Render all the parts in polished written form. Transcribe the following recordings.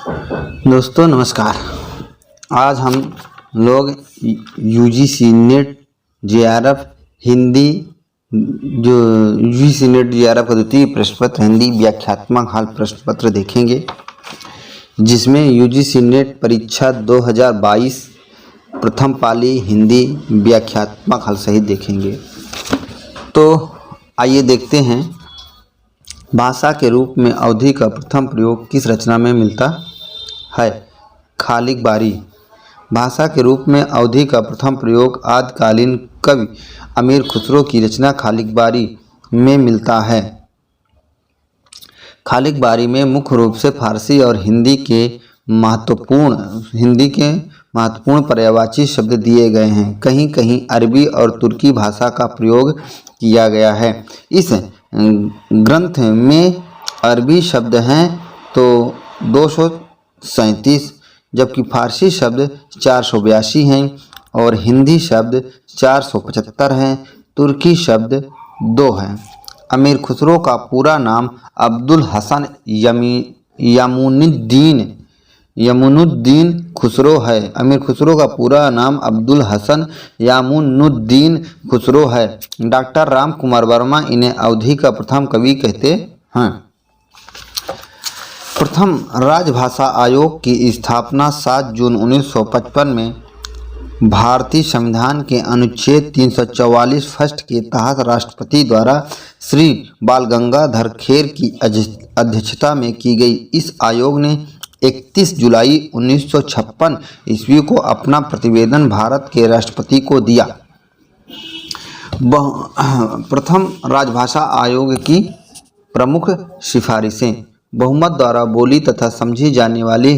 दोस्तों नमस्कार। आज हम लोग यूजीसी नेट जेआरएफ हिंदी जो यूजीसी नेट जेआरएफ का द्वितीय प्रश्न पत्र हिंदी व्याख्यात्मक हल प्रश्न पत्र देखेंगे, जिसमें यूजीसी नेट परीक्षा 2022 प्रथम पाली हिंदी व्याख्यात्मक हल सहित देखेंगे। तो आइए देखते हैं। भाषा के रूप में अवधि का प्रथम प्रयोग किस रचना में मिलता है? खालिक बारी। भाषा के रूप में अवधि का प्रथम प्रयोग आदिकालीन कवि अमीर खुसरो की रचना खालिक बारी में मिलता है। खालिक बारी में मुख्य रूप से फारसी और हिंदी के महत्वपूर्ण पर्यायवाची शब्द दिए गए हैं। कहीं कहीं अरबी और तुर्की भाषा का प्रयोग किया गया है। इस ग्रंथ में अरबी शब्द हैं तो 237, जबकि फारसी शब्द 482 हैं और हिंदी शब्द 475 हैं। तुर्की शब्द 2 हैं। अमीर खुसरो का पूरा नाम अब्दुल हसन यामुनुद्दीन खुसरो है। अमीर खुसरो का पूरा नाम अब्दुल हसन यामुनुद्दीन खुसरो है। डॉक्टर राम कुमार वर्मा इन्हें अवधि का प्रथम कवि कहते हैं। प्रथम राजभाषा आयोग की स्थापना 7 जून 1955 में भारतीय संविधान के अनुच्छेद 344 फर्स्ट के तहत राष्ट्रपति द्वारा श्री बाल गंगाधर खेर की अध्यक्षता में की गई। इस आयोग ने 31 जुलाई 1956 ईस्वी को अपना प्रतिवेदन भारत के राष्ट्रपति को दिया। प्रथम राजभाषा आयोग की प्रमुख सिफारिशें: बहुमत द्वारा बोली तथा समझी जाने वाली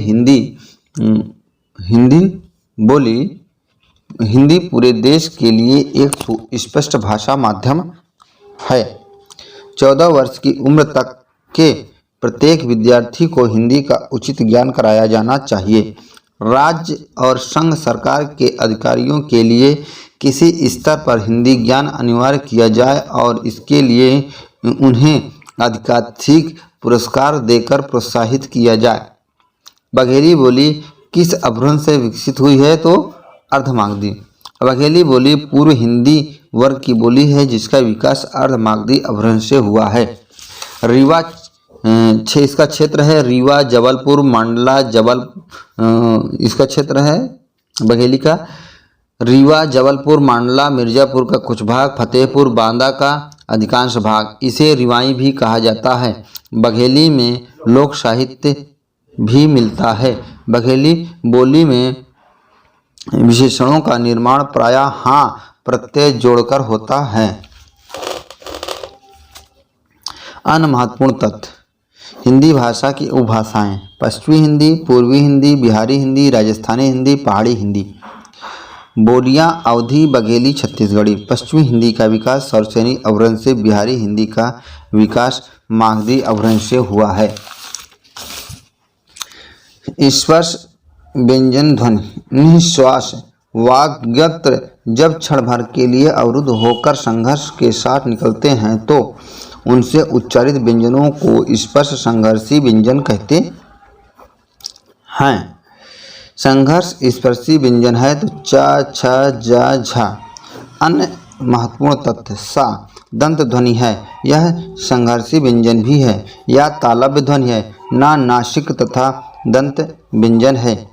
हिंदी पूरे देश के लिए एक सुस्पष्ट भाषा माध्यम है। 14 वर्ष की उम्र तक के प्रत्येक विद्यार्थी को हिंदी का उचित ज्ञान कराया जाना चाहिए। राज्य और संघ सरकार के अधिकारियों के लिए किसी स्तर पर हिंदी ज्ञान अनिवार्य किया जाए और इसके लिए उन्हें अधिकाधिक पुरस्कार देकर प्रोत्साहित किया जाए। बघेली बोली किस अपभ्रंश से विकसित हुई है? तो अर्धमागधी। बघेली बोली पूर्व हिंदी वर्ग की बोली है जिसका विकास अर्धमागधी अपभ्रंश से हुआ है। रीवा इसका क्षेत्र है। रीवा, जबलपुर, मंडला, इसका क्षेत्र है बघेली का। रीवा, जबलपुर, मंडला, मिर्जापुर का कुछ भाग, फतेहपुर, बांदा का अधिकांश भाग। इसे रिवाई भी कहा जाता है। बघेली में लोक साहित्य भी मिलता है। बघेली बोली में विशेषणों का निर्माण प्रायः हाँ प्रत्यय जोड़कर होता है। अन्य महत्वपूर्ण तथ्य: हिंदी भाषा की उपभाषाएं: पश्चिमी हिंदी, पूर्वी हिंदी, बिहारी हिंदी, राजस्थानी हिंदी, पहाड़ी हिंदी। बोलियां: अवधी, बघेली, छत्तीसगढ़ी। पश्चिमी हिंदी का विकास सरसेनी अपभ्रंश से, बिहारी हिंदी का विकास मागधी अपभ्रंश से हुआ है। स्पर्श व्यंजन ध्वनि: निःश्वास वाग्यंत्र जब क्षण भर के लिए अवरुद्ध होकर संघर्ष के साथ निकलते हैं तो उनसे उच्चारित व्यंजनों को स्पर्श संघर्षी व्यंजन कहते हैं। संघर्ष स्पर्शी व्यंजन है तो च, छ, ज, झ। अन्य महत्वपूर्ण तथ्य: सा दंत ध्वनि है, यह संघर्षी व्यंजन भी है। या तालव्य ध्वनि है। ना नासिक तथा दंत व्यंजन है।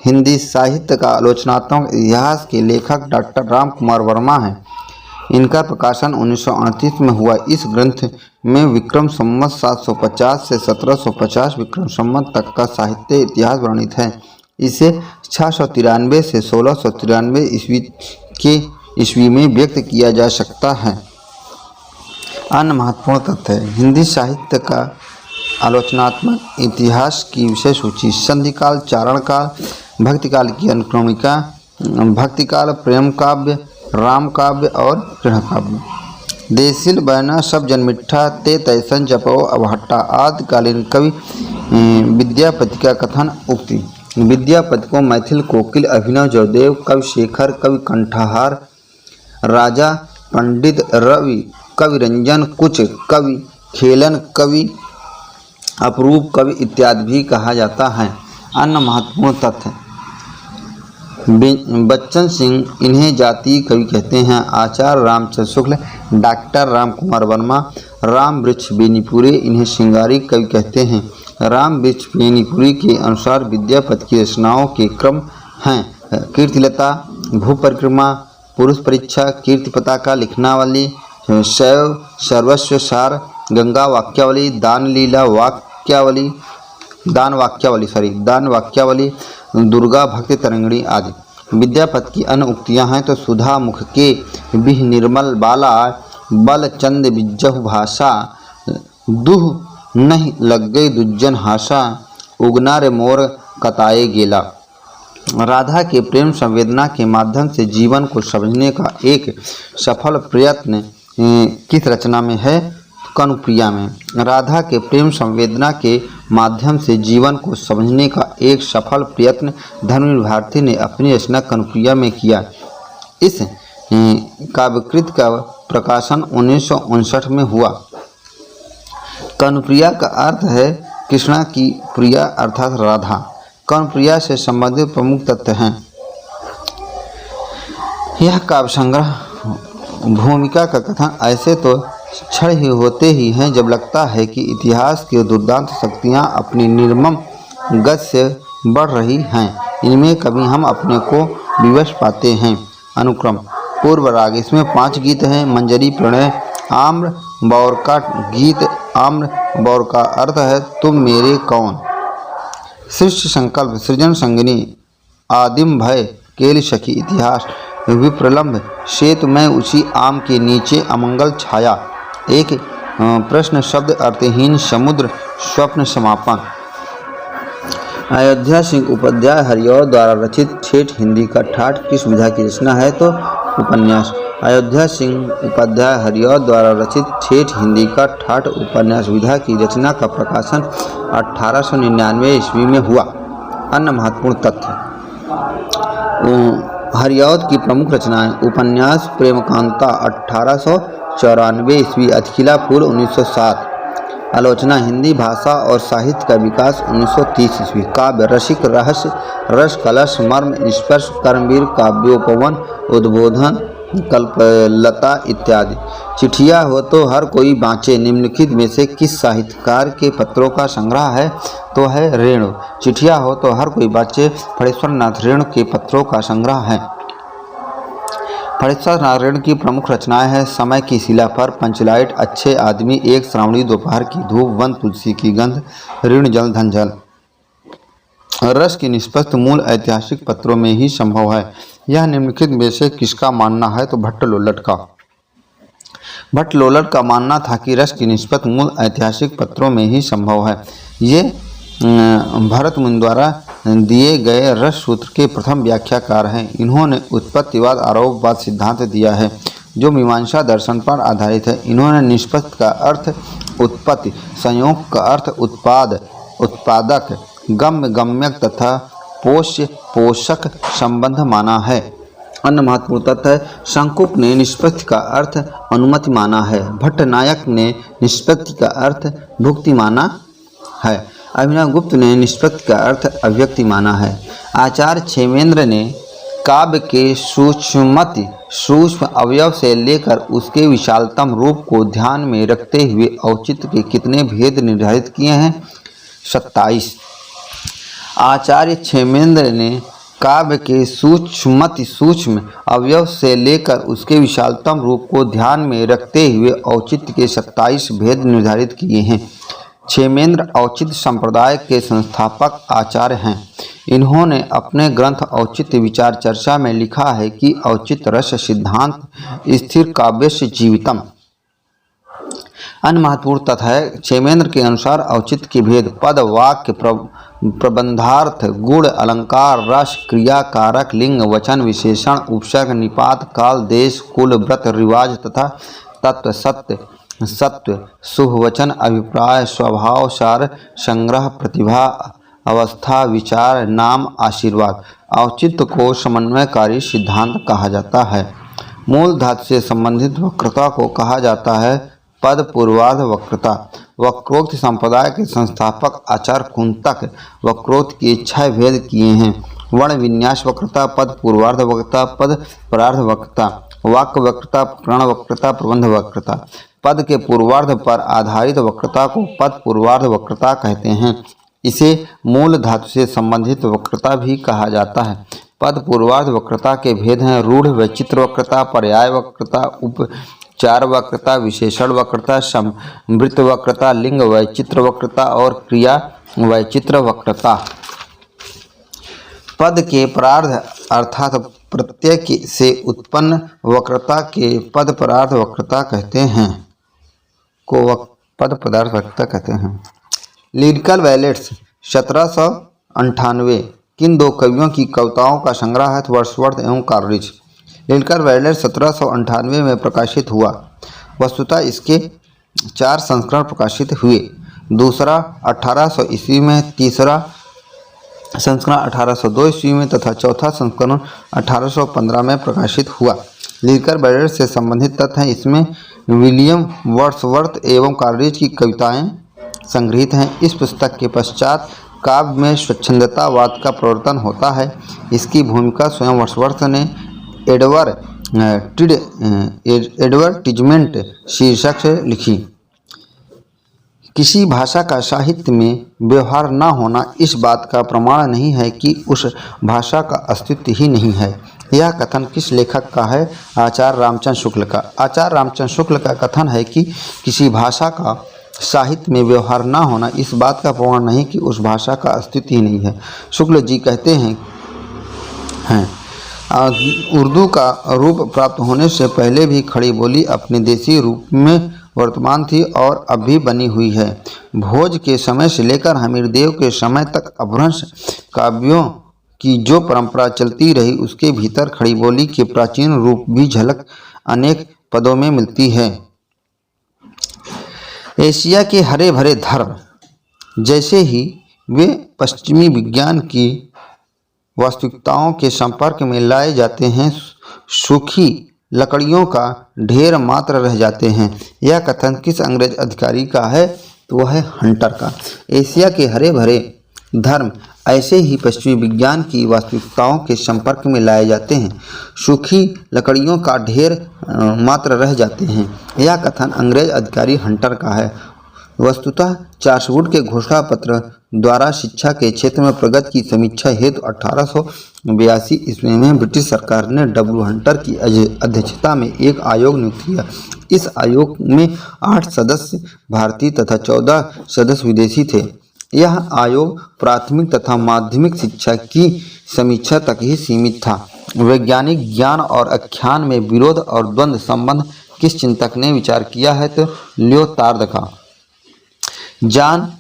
हिंदी साहित्य का आलोचनात्मक इतिहास के लेखक डॉक्टर राम कुमार वर्मा हैं। इनका प्रकाशन 1938 में हुआ। इस ग्रंथ में विक्रम संवत 750 से 1750 विक्रम संवत तक का साहित्य इतिहास वर्णित है। इसे 693 से 1693 ईस्वी में व्यक्त किया जा सकता है। अन्य महत्वपूर्ण तथ्य: हिंदी साहित्य का आलोचनात्मक इतिहास की विषय सूची: संधिकाल, चारणकाल, भक्तिकाल की अनुक्रमिका, भक्तिकाल, प्रेम काव्य, राम काव्य और कृष्ण काव्य। देसिल बैना सब जनमिठा ते तैसन जपो अवहट्टा। आदिकालीन कवि विद्यापति का कथन उक्ति: विद्यापति को मैथिल कोकिल, अभिनव जयदेव, कवि शेखर, कवि कंठहार, राजा पंडित रवि, कवि रंजन कुच, कवि खेलन, कवि अपरूप कवि इत्यादि भी कहा जाता है। अन्य महत्वपूर्ण तथ्य: बच्चन सिंह इन्हें जातीय कवि कहते हैं। आचार्य रामचंद्र शुक्ल, डॉक्टर राम कुमार वर्मा, राम वृक्ष बेनीपुरी इन्हें श्रृंगारी कवि कहते हैं। राम वृक्ष बेनीपुरी के अनुसार विद्यापति की रचनाओं के क्रम हैं: कीर्तिलता, भू परिक्रमा, पुरुष परीक्षा, कीर्ति पताका, लिखनावली, शैव सर्वस्व सार, गंगा वाक्यावली, दान वाक्यावली, दुर्गा भक्ति तरंगिणी आदि। विद्यापति की अन्य उक्तियां हैं तो सुधा मुख के बिह निर्मल बाला, बल चंद बिज्जहु भाषा, दुह नहीं लग गई दुज्जन हाशा, उगना रे मोर कताए गेला। राधा के प्रेम संवेदना के माध्यम से जीवन को समझने का एक सफल प्रयत्न किस रचना में है? कनुप्रिया में। राधा के प्रेम संवेदना के माध्यम से जीवन को समझने का एक सफल प्रयत्न धर्मवीर भारती ने अपनी रचना कनुप्रिया में किया। इस काव्यकृत का प्रकाशन 1959 में हुआ। कनुप्रिया का अर्थ है कृष्णा की प्रिया अर्थात राधा। कनुप्रिया से संबंधित प्रमुख तथ्य हैं: यह काव्य संग्रह भूमिका का कथन ऐसे तो क्षण ही होते ही हैं जब लगता है कि इतिहास की दुर्दांत शक्तियाँ अपनी निर्मम गति से बढ़ रही हैं। इनमें कभी हम अपने को विवश पाते हैं। अनुक्रम: पूर्व राग, इसमें 5 गीत हैं। मंजरी प्रणय, आम्र बौर का गीत, आम्र बौर का अर्थ है तुम मेरे कौन। सृष्टि संकल्प, सृजन संगिनी, आदिम भय, केल सखी, इतिहास, विप्रलंब, सेतु मैं उसी आम के नीचे, अमंगल छाया, एक प्रश्न शब्द अर्थहीन, समुद्र, स्वप्न, समापन। अयोध्या सिंह उपाध्याय हरिऔध द्वारा रचित ठेठ हिंदी का ठाठ किस विधा की रचना है? तो उपन्यास। अयोध्या सिंह उपाध्याय हरिऔध द्वारा रचित ठेठ हिंदी का ठाठ उपन्यास विधा की रचना का प्रकाशन 1899 ईस्वी में हुआ। अन्य महत्वपूर्ण तथ्य: हरिऔध की प्रमुख रचनाएं: उपन्यास प्रेमकांता 1894 ईस्वी, अतिखिला फूल 1907, आलोचना हिंदी भाषा और साहित्य का विकास 1930 ईस्वी, काव्य रसिक, रहस्य, रस, कलश, मर्म, निष्कर्ष, कर्मवीर, काव्योपवन, उद्बोधन, कल्पलता इत्यादि। चिट्ठियाँ हो तो हर कोई बाँचे निम्नलिखित में से किस साहित्यकार के पत्रों का संग्रह है? तो है रेणु। चिट्ठियाँ हो तो हर कोई बाँचे फणेश्वर नाथ रेणु के पत्रों का संग्रह है। फणेश्वर नाथ रेणु की प्रमुख रचनाएं हैं: समय की शिला पर, पंचलाइट, अच्छे आदमी, एक श्रावणी दोपहर की धूप, वन तुलसी की गंध, ऋण जल धन जल। रस की निष्पत्ति मूल ऐतिहासिक पत्रों में ही संभव है। यह निम्नलिखित में से किसका मानना है? तो भट्ट लोल्लट का। भट्ट लोल्लट का मानना था कि रस की निष्पत्ति मूल ऐतिहासिक पत्रों में ही संभव है। ये भरत मुनि द्वारा दिए गए रस सूत्र के प्रथम व्याख्याकार हैं। इन्होंने उत्पत्तिवाद आरोपवाद सिद्धांत दिया है जो मीमांसा दर्शन पर आधारित है। इन्होंने निष्पत्ति का अर्थ उत्पत्ति, संयोग का अर्थ उत्पाद, उत्पादक, गम्य, गम्यक तथा पोष्य, पोषक संबंध माना है। अन्य महत्वपूर्ण तथ्य है: शंकुक ने निष्पत्ति का अर्थ अनुमति माना है। भट्टनायक ने निष्पत्ति का अर्थ भुक्ति माना है। अभिनव गुप्त ने निष्पत्ति का अर्थ अभिव्यक्ति माना है। आचार्य क्षेमेंद्र ने काव्य के सूक्ष्म अवयव से लेकर उसके विशालतम रूप को ध्यान में रखते हुए औचित्य के कितने भेद निर्धारित किए हैं? 27। आचार्य क्षेमेंद्र ने काव्य के सूक्ष्म अवयव से लेकर उसके विशालतम रूप को ध्यान में रखते हुए औचित्य के 27 भेद निर्धारित किए हैं। क्षेमेंद्र औचित्य संप्रदाय के संस्थापक आचार्य हैं। इन्होंने अपने ग्रंथ औचित्य विचार चर्चा में लिखा है कि औचित्य रस सिद्धांत स्थिर काव्यस्य जीवितम। अन्य महत्वपूर्ण तथ्य है: क्षेमेंद्र के अनुसार औचित्य के भेद पद, वाक्य, प्रबंधार्थ, गुण, अलंकार, रस, क्रिया, कारक, लिंग, वचन, विशेषण, उपसर्ग, निपात, काल, देश, कुल, व्रत, रिवाज तथा तत्व, सत्व, शुभवचन, अभिप्राय, स्वभाव, सार, संग्रह, प्रतिभा, अवस्था, विचार, नाम, आशीर्वाद। औचित्य को समन्वयकारी सिद्धांत कहा जाता है। मूल धातु से संबंधित वक्रता को कहा जाता है पद पूर्वार्ध वक्रता। वक्रोक्त संप्रदाय के संस्थापक आचार्य कुंतक वक्रोक्त के 6 भेद किए हैं। वर्ण विन्यास वक्रता, पद पूर्वार्ध वक्रता, पद परार्ध वक्रता, वाक्य वक्रता, प्रण वक्रता, प्रबंध वक्रता। पद के पूर्वार्ध पर आधारित वक्रता को पद पूर्वार्ध वक्रता कहते हैं। इसे मूल धातु से संबंधित वक्रता भी कहा जाता है। पद पूर्वार्ध वक्रता के भेद हैं रूढ़ वैचित्र वक्रता, पर्याय वक्रता, उपचार वक्रता, विशेषण वक्रता, संवृत्त वक्रता, लिंग वैचित्र वक्रता और क्रिया वैचित्र वक्रता। पद के परार्ध अर्थात प्रत्यय से उत्पन्न वक्रता के पद परार्ध वक्रता कहते हैं पद पदार्थ वक्रता कहते हैं। लिरिकल बैलेट्स 1798 किन 2 कवियों की कविताओं का संग्रह है? वर्ड्सवर्थ एवं कॉलरिज। लिरिकल बैलेट 1798 में प्रकाशित हुआ। वस्तुतः इसके 4 संस्करण प्रकाशित हुए। दूसरा 1800 ईस्वी में, तीसरा संस्करण 1802 ईस्वी में तथा चौथा संस्करण 1815 में प्रकाशित हुआ। लिरिकल बैलेट से संबंधित तथ्य हैं। इसमें विलियम वर्ड्सवर्थ एवं कॉलरिज की कविताएं संग्रहित हैं। इस पुस्तक के पश्चात काव्य में स्वच्छंदतावाद का प्रवर्तन होता है। इसकी भूमिका स्वयं वर्ड्सवर्थ ने एडवर्टीजमेंट शीर्षक से लिखी। किसी भाषा का साहित्य में व्यवहार न होना इस बात का प्रमाण नहीं है कि उस भाषा का अस्तित्व ही नहीं है। यह कथन किस लेखक का है? आचार्य रामचंद्र शुक्ल का। आचार्य रामचंद्र शुक्ल का कथन है कि किसी भाषा का साहित्य में व्यवहार न होना इस बात का प्रमाण नहीं कि उस भाषा का अस्तित्व ही नहीं है। शुक्ल जी कहते हैं उर्दू का रूप प्राप्त होने से पहले भी खड़ी बोली अपने देसी रूप में वर्तमान थी और अब भी बनी हुई है। भोज के समय से लेकर हमीरदेव के समय तक अपभ्रंश काव्यों की जो परंपरा चलती रही उसके भीतर खड़ी बोली के प्राचीन रूप भी झलक अनेक पदों में मिलती है। एशिया के हरे भरे धर्म जैसे ही वे पश्चिमी विज्ञान की वास्तविकताओं के संपर्क में लाए जाते हैं, सूखी लकड़ियों का ढेर मात्र रह जाते हैं। यह कथन किस अंग्रेज अधिकारी का है? तो वह है हंटर का। एशिया के हरे भरे धर्म ऐसे ही पश्चिमी विज्ञान की वास्तविकताओं के संपर्क में लाए जाते हैं, सूखी लकड़ियों का ढेर मात्र रह जाते हैं। यह कथन अंग्रेज अधिकारी हंटर का है। वस्तुतः चार्ल्सवुड के घोषणा पत्र द्वारा शिक्षा के क्षेत्र में प्रगति की समीक्षा हेतु 1882 ईस्वी में ब्रिटिश सरकार ने डब्ल्यू हंटर की अध्यक्षता में एक आयोग नियुक्त किया। इस आयोग में 8 सदस्य भारतीय तथा 14 सदस्य विदेशी थे। यह आयोग प्राथमिक तथा माध्यमिक शिक्षा की समीक्षा तक ही सीमित था। वैज्ञानिक ज्ञान और आख्यान में विरोध और द्वंद्व संबंध किस चिंतक ने विचार किया है? तो लियोतार्द का। जान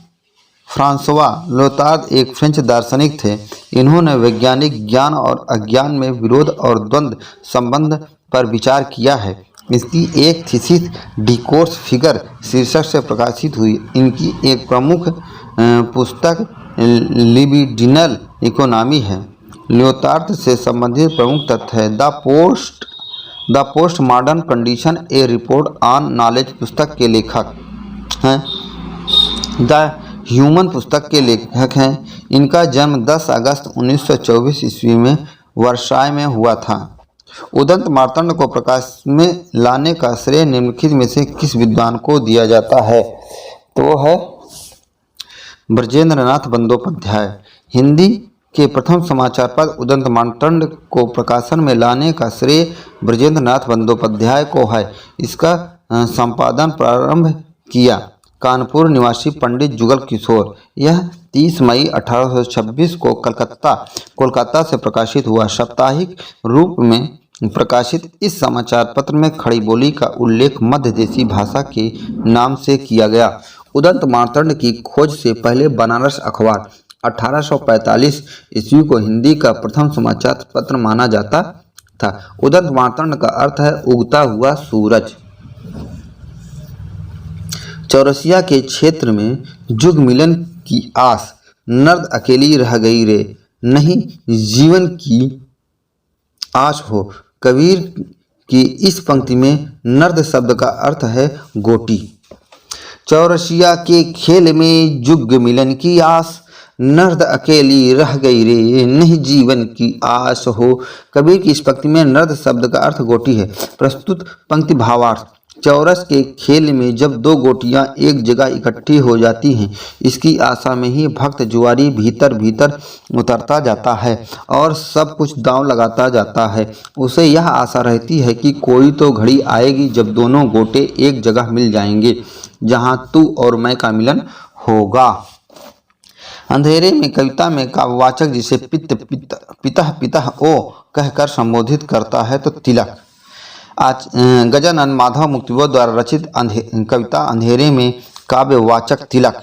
फ्रांसवा लियोतार्द एक फ्रेंच दार्शनिक थे। इन्होंने वैज्ञानिक ज्ञान और अज्ञान में विरोध और द्वंद्व संबंध पर विचार किया है। इसकी एक थीसिस डिकोर्स फिगर शीर्षक से प्रकाशित हुई। इनकी एक प्रमुख पुस्तक लिबिडिनल इकोनॉमी है। लियोतार्द से संबंधित प्रमुख तथ्य है the post modern condition A report on knowledge पुस्तक के लेखक हैं। द ह्यूमन पुस्तक के लेखक हैं। इनका जन्म 10 अगस्त 1924 ईस्वी में वर्साय में हुआ था। उदंत मार्तंड को प्रकाश में लाने का श्रेय निम्नलिखित में से किस विद्वान को दिया जाता है? तो वो है ब्रजेंद्रनाथ बंदोपाध्याय। हिंदी के प्रथम समाचार पत्र उदंत मार्तंड को प्रकाशन में लाने का श्रेय ब्रजेंद्रनाथ बंदोपाध्याय को है। इसका संपादन प्रारंभ किया कानपुर निवासी पंडित जुगल किशोर। यह 30 मई 1826 को कोलकाता से प्रकाशित हुआ। साप्ताहिक रूप में प्रकाशित इस समाचार पत्र में खड़ी बोली का उल्लेख मध्य देशी भाषा के नाम से किया गया। उदंत मार्तंड की खोज से पहले बनारस अखबार 1845 ईस्वी को हिंदी का प्रथम समाचार पत्र माना जाता था। उदंत मार्तंड का अर्थ है उगता हुआ सूरज। चौरसिया के क्षेत्र में जुग मिलन की आस, नर्द अकेली रह गई रे, नहीं जीवन की आस हो। कबीर कि इस पंक्ति में नर्द शब्द का अर्थ है गोटी। चौरसिया के खेल में जुग मिलन की आस, नर्द अकेली रह गई रे नहीं जीवन की आस हो। कबीर की इस पंक्ति में नर्द शब्द का अर्थ गोटी है। प्रस्तुत पंक्ति भावार्थ। चौरस के खेल में जब दो गोटियां एक जगह इकट्ठी हो जाती हैं, इसकी आशा में ही भक्त जुआरी भीतर भीतर उतरता जाता है और सब कुछ दांव लगाता जाता है। उसे यह आशा रहती है कि कोई तो घड़ी आएगी जब दोनों गोटे एक जगह मिल जाएंगे, जहां तू और मैं का मिलन होगा। अंधेरे में कविता में काव्यवाचक जिसे पित पित पितः पितः ओ कहकर संबोधित करता है तो तिलक। आज गजानन माधव मुक्तिबोध द्वारा रचित कविता अंधेरे में काव्यवाचक तिलक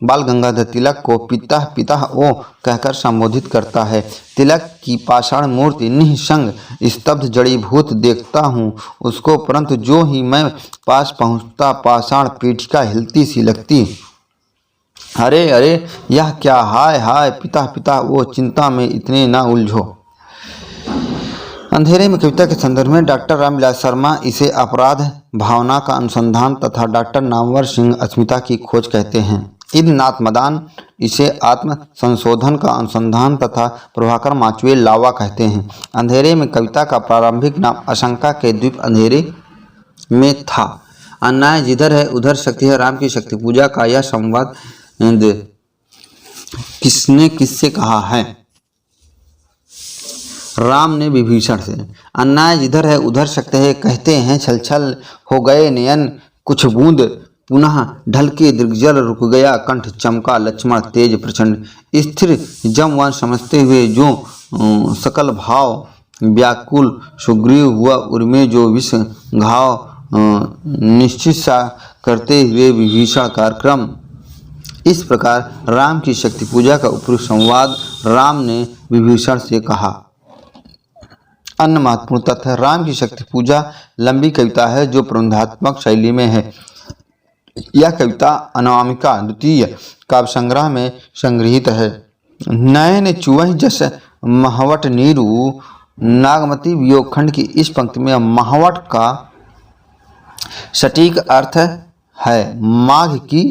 बाल गंगाधर तिलक को पितः पितः ओ कहकर संबोधित करता है। तिलक की पाषाण मूर्ति निःसंग स्तब्ध जड़ीभूत देखता हूँ उसको, परंतु जो ही मैं पास पहुँचता पाषाण पीठिका हिलती सी लगती। अरे अरे यह क्या, हाय हाय पिता पिता वो चिंता में इतने ना उलझो। अंधेरे में कविता के संदर्भ में डॉक्टर रामविलास शर्मा इसे अपराध भावना का अनुसंधान तथा डॉक्टर नामवर सिंह अस्मिता की खोज कहते हैं। इंद्रनाथ मदान इसे आत्म संशोधन का अनुसंधान तथा प्रभाकर माचुए लावा कहते हैं। अंधेरे में कविता का प्रारंभिक नाम आशंका के द्वीप अंधेरे में था। अन्याय जिधर है उधर शक्ति है, राम की शक्ति पूजा का यह संवाद किसने किससे कहा है? राम ने विभीषण से। अन्याय जिधर है उधर शक्ति है, कहते हैं छल छल हो गए नयन, कुछ बूंद पुनः ढल के दृग्जल रुक गया कंठ, चमका लक्ष्मण तेज प्रचंड, स्थिर जमवन समझते हुए जो सकल भाव व्याकुल, सुग्रीव हुआ उर्मे जो विष घाव, निश्चित सा करते हुए विभीषण कार्यक्रम। इस प्रकार राम की शक्ति पूजा का उपयुक्त संवाद राम ने विभीषण से कहा। अन्य महत्वपूर्ण तथ्य। राम की शक्ति पूजा लंबी कविता है जो प्रबंधात्मक शैली में है। यह कविता अनामिका द्वितीय काव्य संग्रह में संग्रहित है। नयन चुवह जस महावट नीरू नागमती वियोग खंड की इस पंक्ति में महावट का सटीक अर्थ है माघ की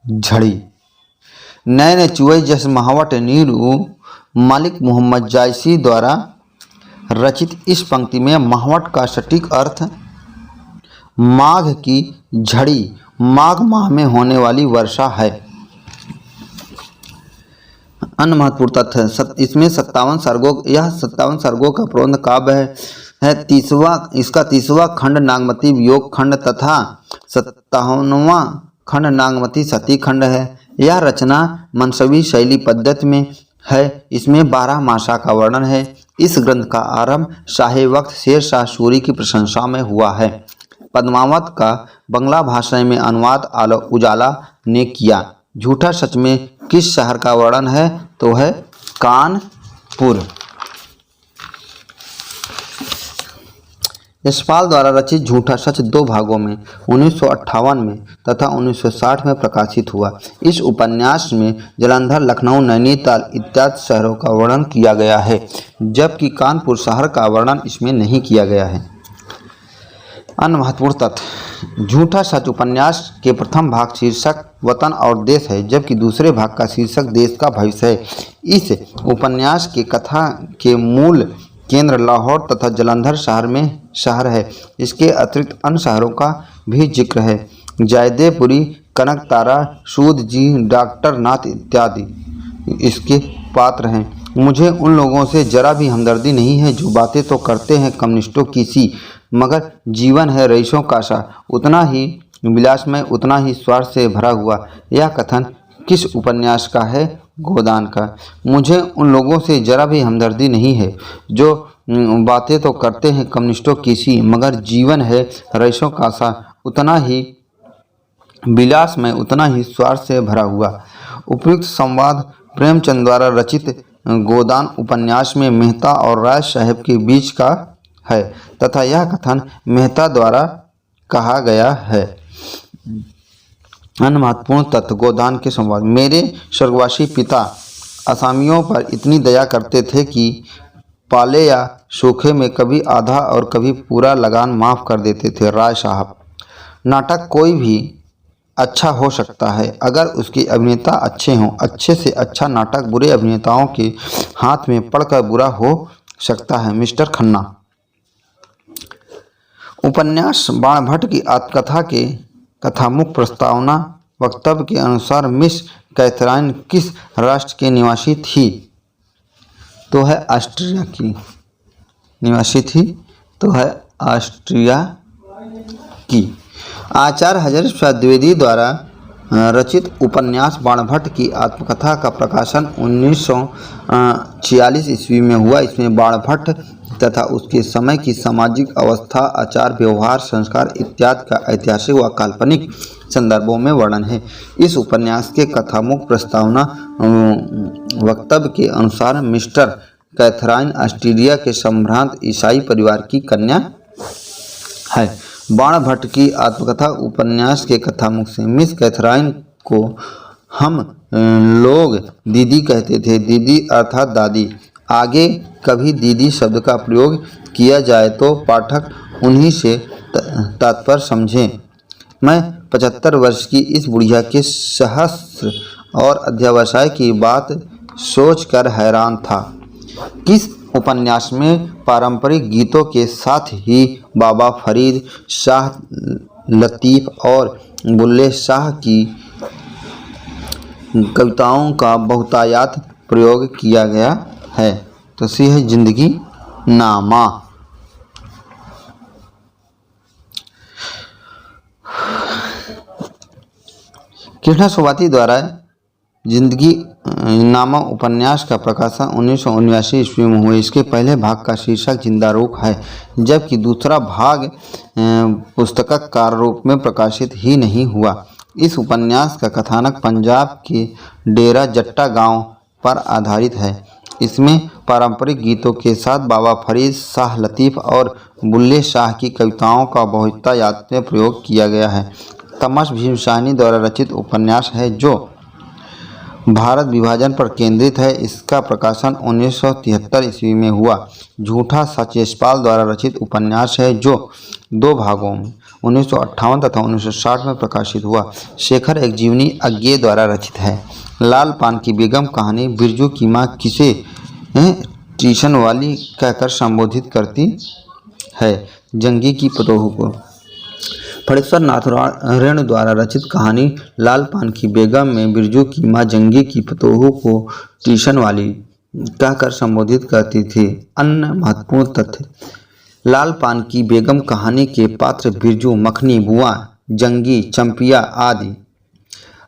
झड़ी। नयन चुवह जस महावट नीरू मालिक मोहम्मद जायसी द्वारा रचित इस पंक्ति में महावट का सटीक अर्थ माघ की झड़ी, माघ माह में होने वाली वर्षा है। अन्य महत्वपूर्ण तथ्य। इसमें 57 सर्गों, यह 57 सर्गों का प्रबंध काव्य है। इसका 30वां खंड नागमती वियोग खंड तथा 57वां खंड नागमती सती खंड है। यह रचना मनसवी शैली पद्धति में है। इसमें 12 मासा का वर्णन है। इस ग्रंथ का आरंभ शाही वक्त शेर शाह सूरी की प्रशंसा में हुआ है। पद्मावत का बंगला भाषा में अनुवाद उजाला ने किया। झूठा सच में किस शहर का वर्णन है तो है कानपुर। यशपाल द्वारा रचित झूठा सच 2 भागों में 1958 में तथा 1960 में प्रकाशित हुआ। इस उपन्यास में जालंधर, लखनऊ, नैनीताल इत्यादि शहरों का वर्णन किया गया है, जबकि कानपुर शहर का वर्णन इसमें नहीं किया गया है। अन्य महत्वपूर्ण तथ्य। झूठा सच उपन्यास के प्रथम भाग शीर्षक वतन और देश है, जबकि दूसरे भाग का शीर्षक देश का भविष्य है। इस उपन्यास के कथा के मूल केंद्र लाहौर तथा जालंधर शहर है। इसके अतिरिक्त अन्य शहरों का भी जिक्र है। जयदेवपुरी, कनक तारा, सूद जी, डॉक्टर नाथ इत्यादि इसके पात्र हैं। मुझे उन लोगों से जरा भी हमदर्दी नहीं है जो बातें तो करते हैं कम्युनिस्टों की सी, मगर जीवन है रईसों का सा, उतना ही विलासमय, उतना ही स्वार्थ से भरा हुआ। यह कथन किस उपन्यास का है? गोदान का। मुझे उन लोगों से जरा भी हमदर्दी नहीं है जो बातें तो करते हैं कम्युनिस्टों की सी, मगर जीवन है रईसों का सा, उतना ही विलासमय, उतना ही स्वार्थ से भरा हुआ। उपयुक्त संवाद प्रेमचंद द्वारा रचित गोदान उपन्यास में मेहता और राय साहब के बीच का है तथा यह कथन मेहता द्वारा कहा गया है। अन्य महत्वपूर्ण तथ्य। गोदान के संवाद। मेरे स्वर्गवासी पिता असामियों पर इतनी दया करते थे कि पाले या सूखे में कभी आधा और कभी पूरा लगान माफ़ कर देते थे। राय साहब, नाटक कोई भी अच्छा हो सकता है अगर उसके अभिनेता अच्छे हों। अच्छे से अच्छा नाटक बुरे अभिनेताओं के हाथ में पड़कर बुरा हो सकता है। मिस्टर खन्ना, उपन्यास बाणभट्ट की आत्मकथा के कथामुख प्रस्तावना वक्तव्य के अनुसार मिस कैथरीन किस राष्ट्र की निवासी थी? तो है ऑस्ट्रिया की निवासी थी, तो है ऑस्ट्रिया की। आचार्य हज़रत प्रसाद द्विवेदी द्वारा रचित उपन्यास बाणभट्ट की आत्मकथा का प्रकाशन 1946 ईस्वी में हुआ। इसमें बाणभट्ट तथा उसके समय की सामाजिक अवस्था, आचार व्यवहार, संस्कार इत्यादि का ऐतिहासिक व काल्पनिक संदर्भों में वर्णन है। इस उपन्यास के कथामुख प्रस्तावना वक्तव्य के अनुसार मिस्टर कैथरीन ऑस्ट्रिया के संभ्रांत ईसाई परिवार की कन्या है। बाणभट्ट की आत्मकथा उपन्यास के कथामुख से मिस कैथरीन को हम लोग दीदी कहते थे। दीदी अर्थात दादी। आगे कभी दीदी शब्द का प्रयोग किया जाए तो पाठक उन्हीं से तात्पर्य समझें। मैं 75 वर्ष की इस बुढ़िया के सहस्र और अध्यवसाय की बात सोचकर हैरान था। किस उपन्यास में पारंपरिक गीतों के साथ ही बाबा फरीद, शाह लतीफ़ और बुल्ले शाह की कविताओं का बहुतायत प्रयोग किया गया है? तो सी है जिंदगी नामा। कृष्णा सोबाती द्वारा जिंदगी नामा उपन्यास का प्रकाशन 1979 ईस्वी में हुआ। इसके पहले भाग का शीर्षक जिंदा रूप है, जबकि दूसरा भाग पुस्तककार रूप में प्रकाशित ही नहीं हुआ। इस उपन्यास का कथानक पंजाब के डेरा जट्टा गांव पर आधारित है। इसमें पारंपरिक गीतों के साथ बाबा फरीद, शाह लतीफ़ और बुल्ले शाह की कविताओं का बहुतायत में प्रयोग किया गया है। तमस भीम साहनी द्वारा रचित उपन्यास है जो भारत विभाजन पर केंद्रित है। इसका प्रकाशन 1973 ईस्वी में हुआ। झूठा सच यशपाल द्वारा रचित उपन्यास है जो 2 भागों में 1958 तथा 1960 में प्रकाशित हुआ। शेखर एक जीवनी अज्ञे द्वारा रचित है। लाल पान की बेगम कहानी बिरजू की माँ किसे ट्यूशन वाली कहकर संबोधित करती है? जंगी की पतोहू को। फणीश्वर नारायण द्वारा रचित कहानी लाल पान की बेगम में बिरजू की माँ जंगी की पतोहू को ट्यूशन वाली कहकर संबोधित करती थी। अन्य महत्वपूर्ण तथ्य: लाल पान की बेगम कहानी के पात्र बिरजू, मखनी, बुआ, जंगी, चंपिया आदि,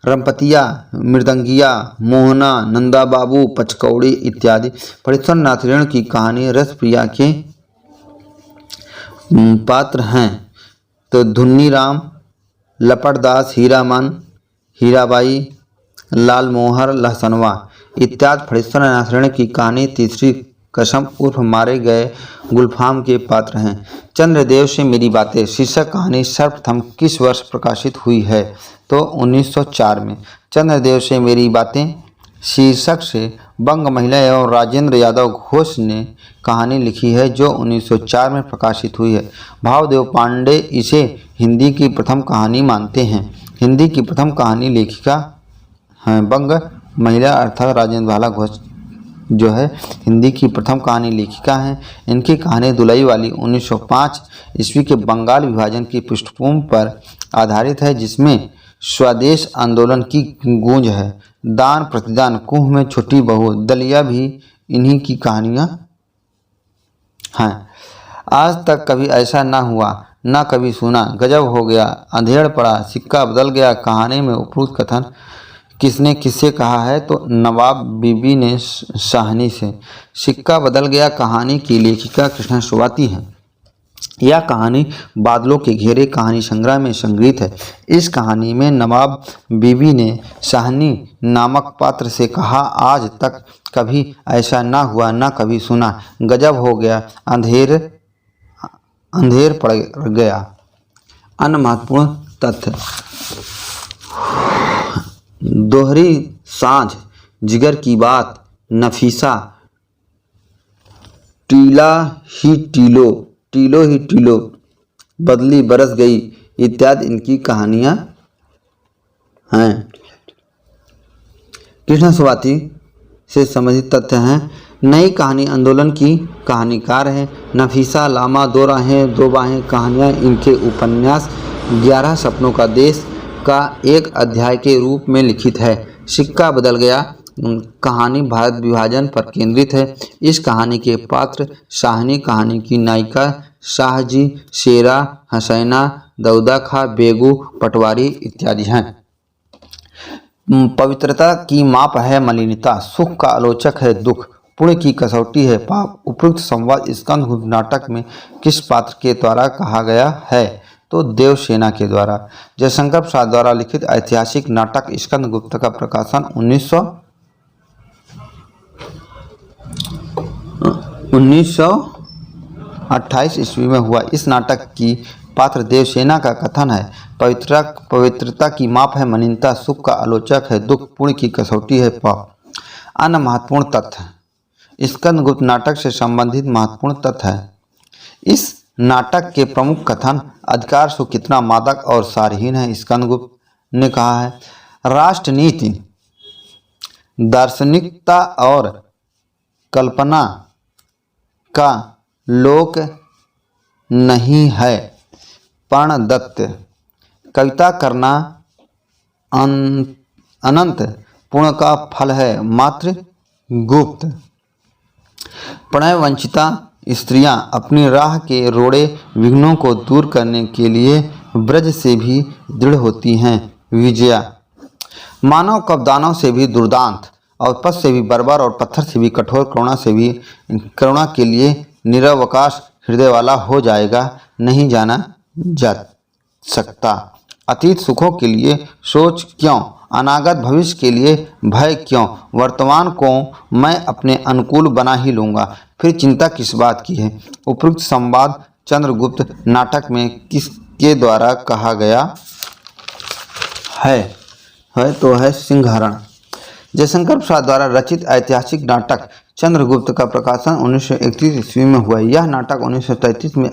रमपतिया, मृदंगिया, मोहना, नंदा बाबू, पचकौड़ी इत्यादि। फणीश्वर नारायण की कहानी रसप्रिया के पात्र हैं तो धुन्नी राम, लपटदास, हीरामन, हीराबाई, लाल मोहर, लहसनवा इत्यादि। फणीश्वर नारायण की कहानी तीसरी कसम उर्फ मारे गए गुलफाम के पात्र हैं। चंद्रदेव से मेरी बातें शीर्षक कहानी सर्वप्रथम किस वर्ष प्रकाशित हुई है? तो 1904 में। चंद्रदेव से मेरी बातें शीर्षक से बंग महिला एवं राजेंद्र यादव घोष ने कहानी लिखी है जो 1904 में प्रकाशित हुई है। भावदेव पांडे इसे हिंदी की प्रथम कहानी मानते हैं। हिंदी की प्रथम कहानी लेखिका हैं बंग महिला अर्थात राजेंद्र भाला घोष जो है हिंदी की प्रथम कहानी लेखिका हैं। इनकी कहानी दुलई वाली 1905 ईस्वी के बंगाल विभाजन की पृष्ठभूमि पर आधारित है, जिसमें स्वदेश आंदोलन की गूंज है। दान प्रतिदान, कुंभ में छोटी बहू, दलिया भी इन्हीं की कहानियाँ हैं। आज तक कभी ऐसा ना हुआ, ना कभी सुना, गजब हो गया, अंधेड़ पड़ा, सिक्का बदल गया। कहानी में उपरोक्त कथन किसने किससे कहा है? तो नवाब बीबी ने साहनी से। सिक्का बदल गया कहानी की लेखिका कृष्णा सोबाती है। यह कहानी बादलों के घेरे कहानी संग्रह में संग्रहित है। इस कहानी में नवाब बीबी ने साहनी नामक पात्र से कहा, आज तक कभी ऐसा ना हुआ, ना कभी सुना, गजब हो गया, अंधेर पड़ गया। अन्य महत्वपूर्ण तथ्य: दोहरी सांझ, जिगर की बात, नफीसा, टीला ही टीलो, टीलो ही टीलो, बदली बरस गई इत्यादि इनकी कहानियां हैं। कृष्ण स्वाति से संबंधित तथ्य हैं। नई कहानी आंदोलन की कहानीकार है। नफीसा लामा दो राहें दो बाहें कहानियाँ इनके उपन्यास 11 सपनों का देश का एक अध्याय के रूप में लिखित है। सिक्का बदल गया कहानी भारत विभाजन पर केंद्रित है। इस कहानी के पात्र शाहनी कहानी की नायिका शाहजी, शेरा, हसैना, दौदा खा, बेगू, पटवारी इत्यादि हैं। पवित्रता की माप है मलिनता, सुख का आलोचक है दुख, पुण्य की कसौटी है पाप। उपयुक्त संवाद स्कंदगुप्त नाटक में किस पात्र के द्वारा कहा गया है? तो देवसेना के द्वारा। जयशंकर प्रसाद द्वारा लिखित ऐतिहासिक नाटक स्कंदगुप्त का प्रकाशन 1928 ईस्वी में हुआ। इस नाटक की पात्र देवसेना का कथन है, पवित्रता की माप है मलिनता, सुख का आलोचक है दुख, पुण्य की कसौटी है पाप। अन्य महत्वपूर्ण तथ्य। स्कंदगुप्त नाटक से संबंधित महत्वपूर्ण तथ्य है। इस नाटक के प्रमुख कथन अधिकार सो कितना मादक और सारहीन है। स्कंदगुप्त ने कहा है, राष्ट्रनीति, दार्शनिकता और कल्पना का लोक नहीं है। प्रणदत्त, कविता करना अनंत पुण्य का फल है मात्र गुप्त। प्रणय वंचिता स्त्रियां अपनी राह के रोड़े विघ्नों को दूर करने के लिए ब्रज से भी दृढ़ होती हैं। विजया, मानव कवदानों से भी दुर्दांत और पथ से भी बर्बर और पत्थर से भी कठोर, करुणा के लिए निरवकाश हृदय वाला हो जाएगा, नहीं जाना जा सकता। अतीत सुखों के लिए सोच क्यों, अनागत भविष्य के लिए भय क्यों, वर्तमान को मैं अपने अनुकूल बना ही लूँगा, फिर चिंता किस बात की है। उपयुक्त संवाद चंद्रगुप्त नाटक में किसके द्वारा कहा गया है? तो है सिंहरण। जयशंकर प्रसाद द्वारा रचित ऐतिहासिक नाटक चंद्रगुप्त का प्रकाशन 1931 ईस्वी में हुआ। यह नाटक 1933 में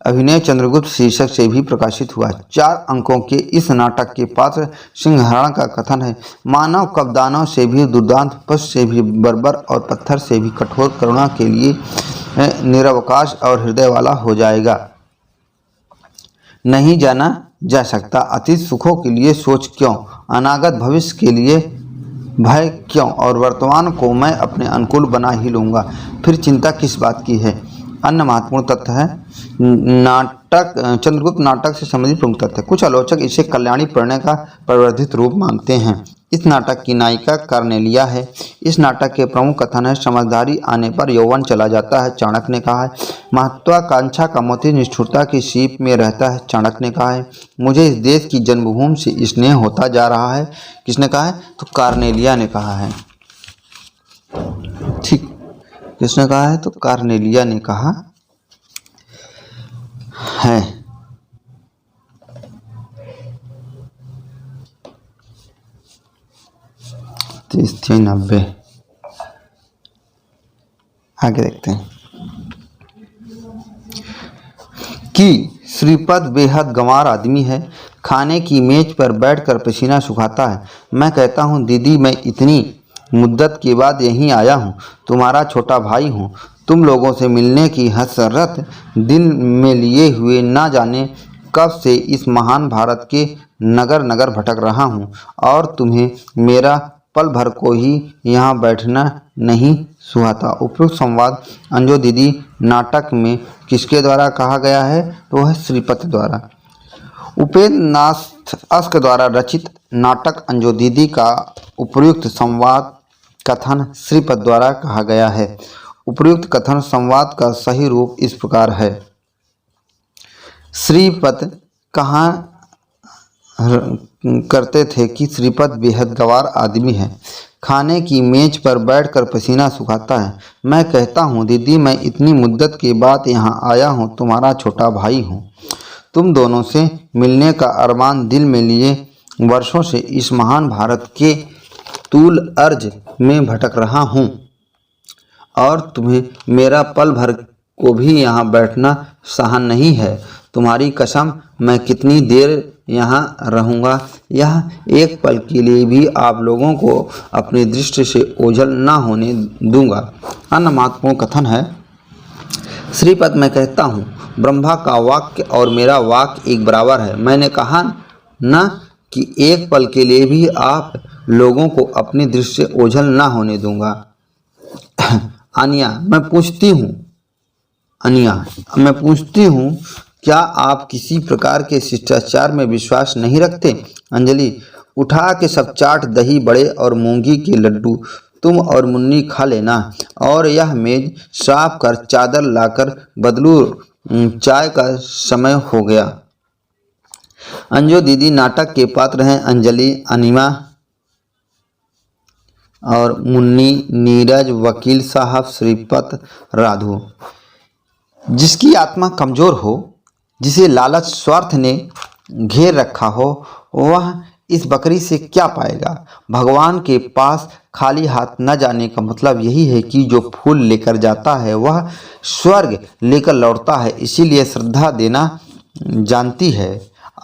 अभिनय चंद्रगुप्त शीर्षक से भी प्रकाशित हुआ। 4 अंकों के इस नाटक के पात्र सिंहरण का कथन है, मानव कवदानों से भी दुर्दांत, पशु से भी बर्बर और पत्थर से भी कठोर, करुणा के लिए निरवकाश और हृदय वाला हो जाएगा, नहीं जाना जा सकता। अतीत सुखों के लिए सोच क्यों, अनागत भविष्य के लिए भय क्यों, और वर्तमान को मैं अपने अनुकूल बना ही लूँगा, फिर चिंता किस बात की है। अन्य महत्वपूर्ण तथ्य है नाटक चंद्रगुप्त नाटक से संबंधित प्रमुख तथ्य। कुछ आलोचक इसे कल्याणी प्रणय का परिवर्धित रूप मानते हैं। इस नाटक की नायिका कार्नेलिया है। इस नाटक के प्रमुख कथन है, समझदारी आने पर यौवन चला जाता है, चाणक्य ने कहा है। महत्वाकांक्षा का मोती निष्ठुरता की सीप में रहता है, चाणक्य ने कहा है। मुझे इस देश की जन्मभूमि से स्नेह होता जा रहा है, किसने कहा है? तो कार्नेलिया ने कहा है। ठीक, किसने कहा है? तो कार्नेलिया ने कहा है। तीस 90 आगे देखते हैं कि श्रीपद बेहद गंवार आदमी है, खाने की मेज पर बैठकर पसीना सुखाता है। मैं कहता हूँ, दीदी मैं इतनी मुद्दत के बाद यहीं आया हूँ, तुम्हारा छोटा भाई हूँ। तुम लोगों से मिलने की हसरत दिल में लिए हुए ना जाने कब से इस महान भारत के नगर नगर भटक रहा हूँ, और तुम्हें मेरा पल भर को ही यहाँ बैठना नहीं सुहाता। उपयुक्त संवाद अंजो दीदी नाटक में किसके द्वारा कहा गया है? तो वह श्रीपत द्वारा। उपेंद्र नाथ अस्क द्वारा रचित नाटक अंजो दीदी का उपयुक्त संवाद कथन श्रीपत द्वारा कहा गया है। उपयुक्त कथन संवाद का सही रूप इस प्रकार है, श्रीपत कहा करते थे कि श्रीपत बेहद गंवार आदमी है, खाने की मेज पर बैठकर पसीना सुखाता है। मैं कहता हूँ, दीदी मैं इतनी मुद्दत के बाद यहाँ आया हूँ, तुम्हारा छोटा भाई हूँ। तुम दोनों से मिलने का अरमान दिल में लिए वर्षों से इस महान भारत के तूल अर्ज में भटक रहा हूँ, और तुम्हें मेरा पल भर को भी यहाँ बैठना सहन नहीं है। तुम्हारी कसम, मैं कितनी देर यहाँ रहूँगा, यह एक पल के लिए भी आप लोगों को अपनी दृष्टि से ओझल न होने दूंगा। अन्य महत्वपूर्ण कथन है, श्रीपद मैं कहता हूँ, ब्रह्मा का वाक्य और मेरा वाक्य एक बराबर है। मैंने कहा न कि एक पल के लिए भी आप लोगों को अपनी दृष्टि से ओझल न होने दूंगा। अनिया, मैं पूछती हूँ, क्या आप किसी प्रकार के शिष्टाचार में विश्वास नहीं रखते? अंजलि, उठा के सब चाट, दही बड़े और मूंगी के लड्डू तुम और मुन्नी खा लेना, और यह मेज साफ कर चादर लाकर बदलू, चाय का समय हो गया। अंजू दीदी नाटक के पात्र हैं। अंजलि, अनिमा और मुन्नी, नीरज, वकील साहब, श्रीपत, राधु। जिसकी आत्मा कमजोर हो, जिसे लालच स्वार्थ ने घेर रखा हो, वह इस बकरी से क्या पाएगा? भगवान के पास खाली हाथ न जाने का मतलब यही है कि जो फूल लेकर जाता है वह स्वर्ग लेकर लौटता है। इसीलिए श्रद्धा देना जानती है।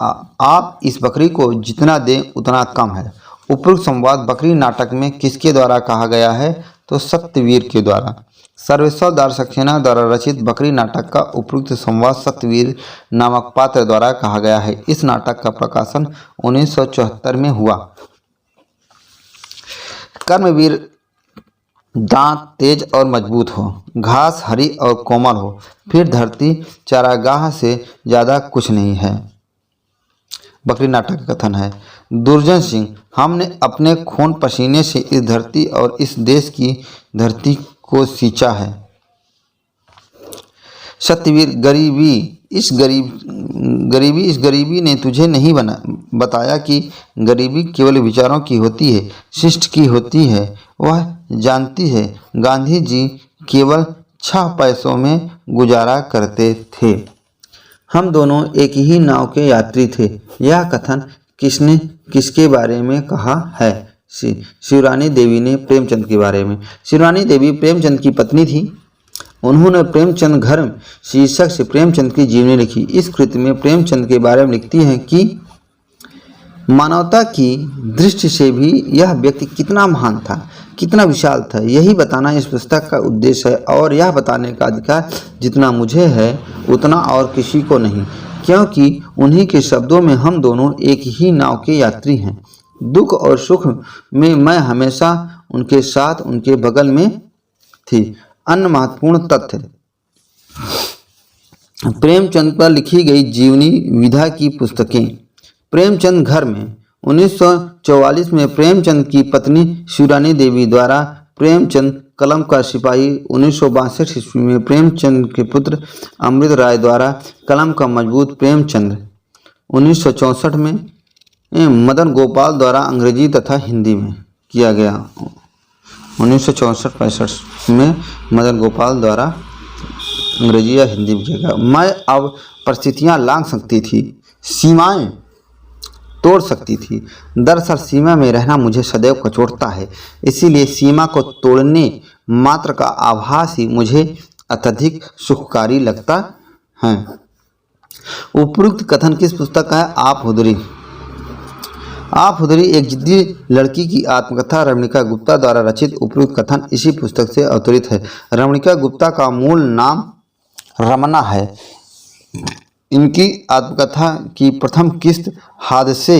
आप इस बकरी को जितना दें उतना कम है। उपरोक्त संवाद बकरी नाटक में किसके द्वारा कहा गया है? तो सत्यवीर के द्वारा। सर्वेश्वर दास सक्सेना द्वारा रचित बकरी नाटक का उपरोक्त संवाद सत्यवीर नामक पात्र द्वारा कहा गया है। इस नाटक का प्रकाशन 1974 में हुआ। कर्मवीर दांत तेज और मजबूत हो, घास हरी और कोमल हो, फिर धरती चारागाह से ज़्यादा कुछ नहीं है। बकरी नाटक का कथन है, दुर्जन सिंह, हमने अपने खून पसीने से इस धरती और इस देश की धरती को सींचा है। सत्यवीर, गरीबी ने तुझे नहीं बताया कि गरीबी केवल विचारों की होती है, शिष्ट की होती है। वह जानती है। गांधी जी केवल 6 पैसों में गुजारा करते थे। हम दोनों एक ही नाव के यात्री थे। यह कथन किसने किसके बारे में कहा है? शिवरानी देवी ने प्रेमचंद के बारे में। शिवरानी देवी प्रेमचंद की पत्नी थी। उन्होंने प्रेमचंद घर शीर्षक से प्रेमचंद की जीवनी लिखी। इस कृति में प्रेमचंद के बारे में लिखती हैं कि मानवता की दृष्टि से भी यह व्यक्ति कितना महान था, कितना विशाल था, यही बताना इस पुस्तक का उद्देश्य है। और यह बताने का अधिकार जितना मुझे है उतना और किसी को नहीं, क्योंकि उन्हीं के शब्दों में हम दोनों एक ही नाव के यात्री हैं। दुख और सुख में मैं हमेशा उनके साथ, उनके बगल में थी। अन्य महत्वपूर्ण तथ्य, प्रेमचंद पर लिखी गई जीवनी विधा की पुस्तकें। प्रेमचंद घर में 1944 में प्रेमचंद की पत्नी शिवरानी देवी द्वारा प्रेमचंद कलम का सिपाही, 1962 ईस्वी में प्रेमचंद के पुत्र अमृत राय द्वारा कलम का मजबूत प्रेमचंद, 1964 में मदन गोपाल द्वारा अंग्रेजी तथा हिंदी में किया गया। 1964-65 में मदन गोपाल द्वारा अंग्रेजी या हिंदी में किया गया। मैं अब परिस्थितियाँ लांघ सकती थी, सीमाएं तोड़ सकती थी। दरअसल सीमा में रहना मुझे सदैव कचोटता है, इसीलिए सीमा को तोड़ने मात्र का आभास ही मुझे अत्यधिक सुखकारी लगता है। उपरोक्त कथन किस पुस्तक का है? आप हुदरी एक जिद्दी लड़की की आत्मकथा रमणिका गुप्ता द्वारा रचित। उपरोक्त कथन इसी पुस्तक से अवतरित है। रमणिका गुप्ता का मूल नाम रमना है। इनकी आत्मकथा की प्रथम किस्त हादसे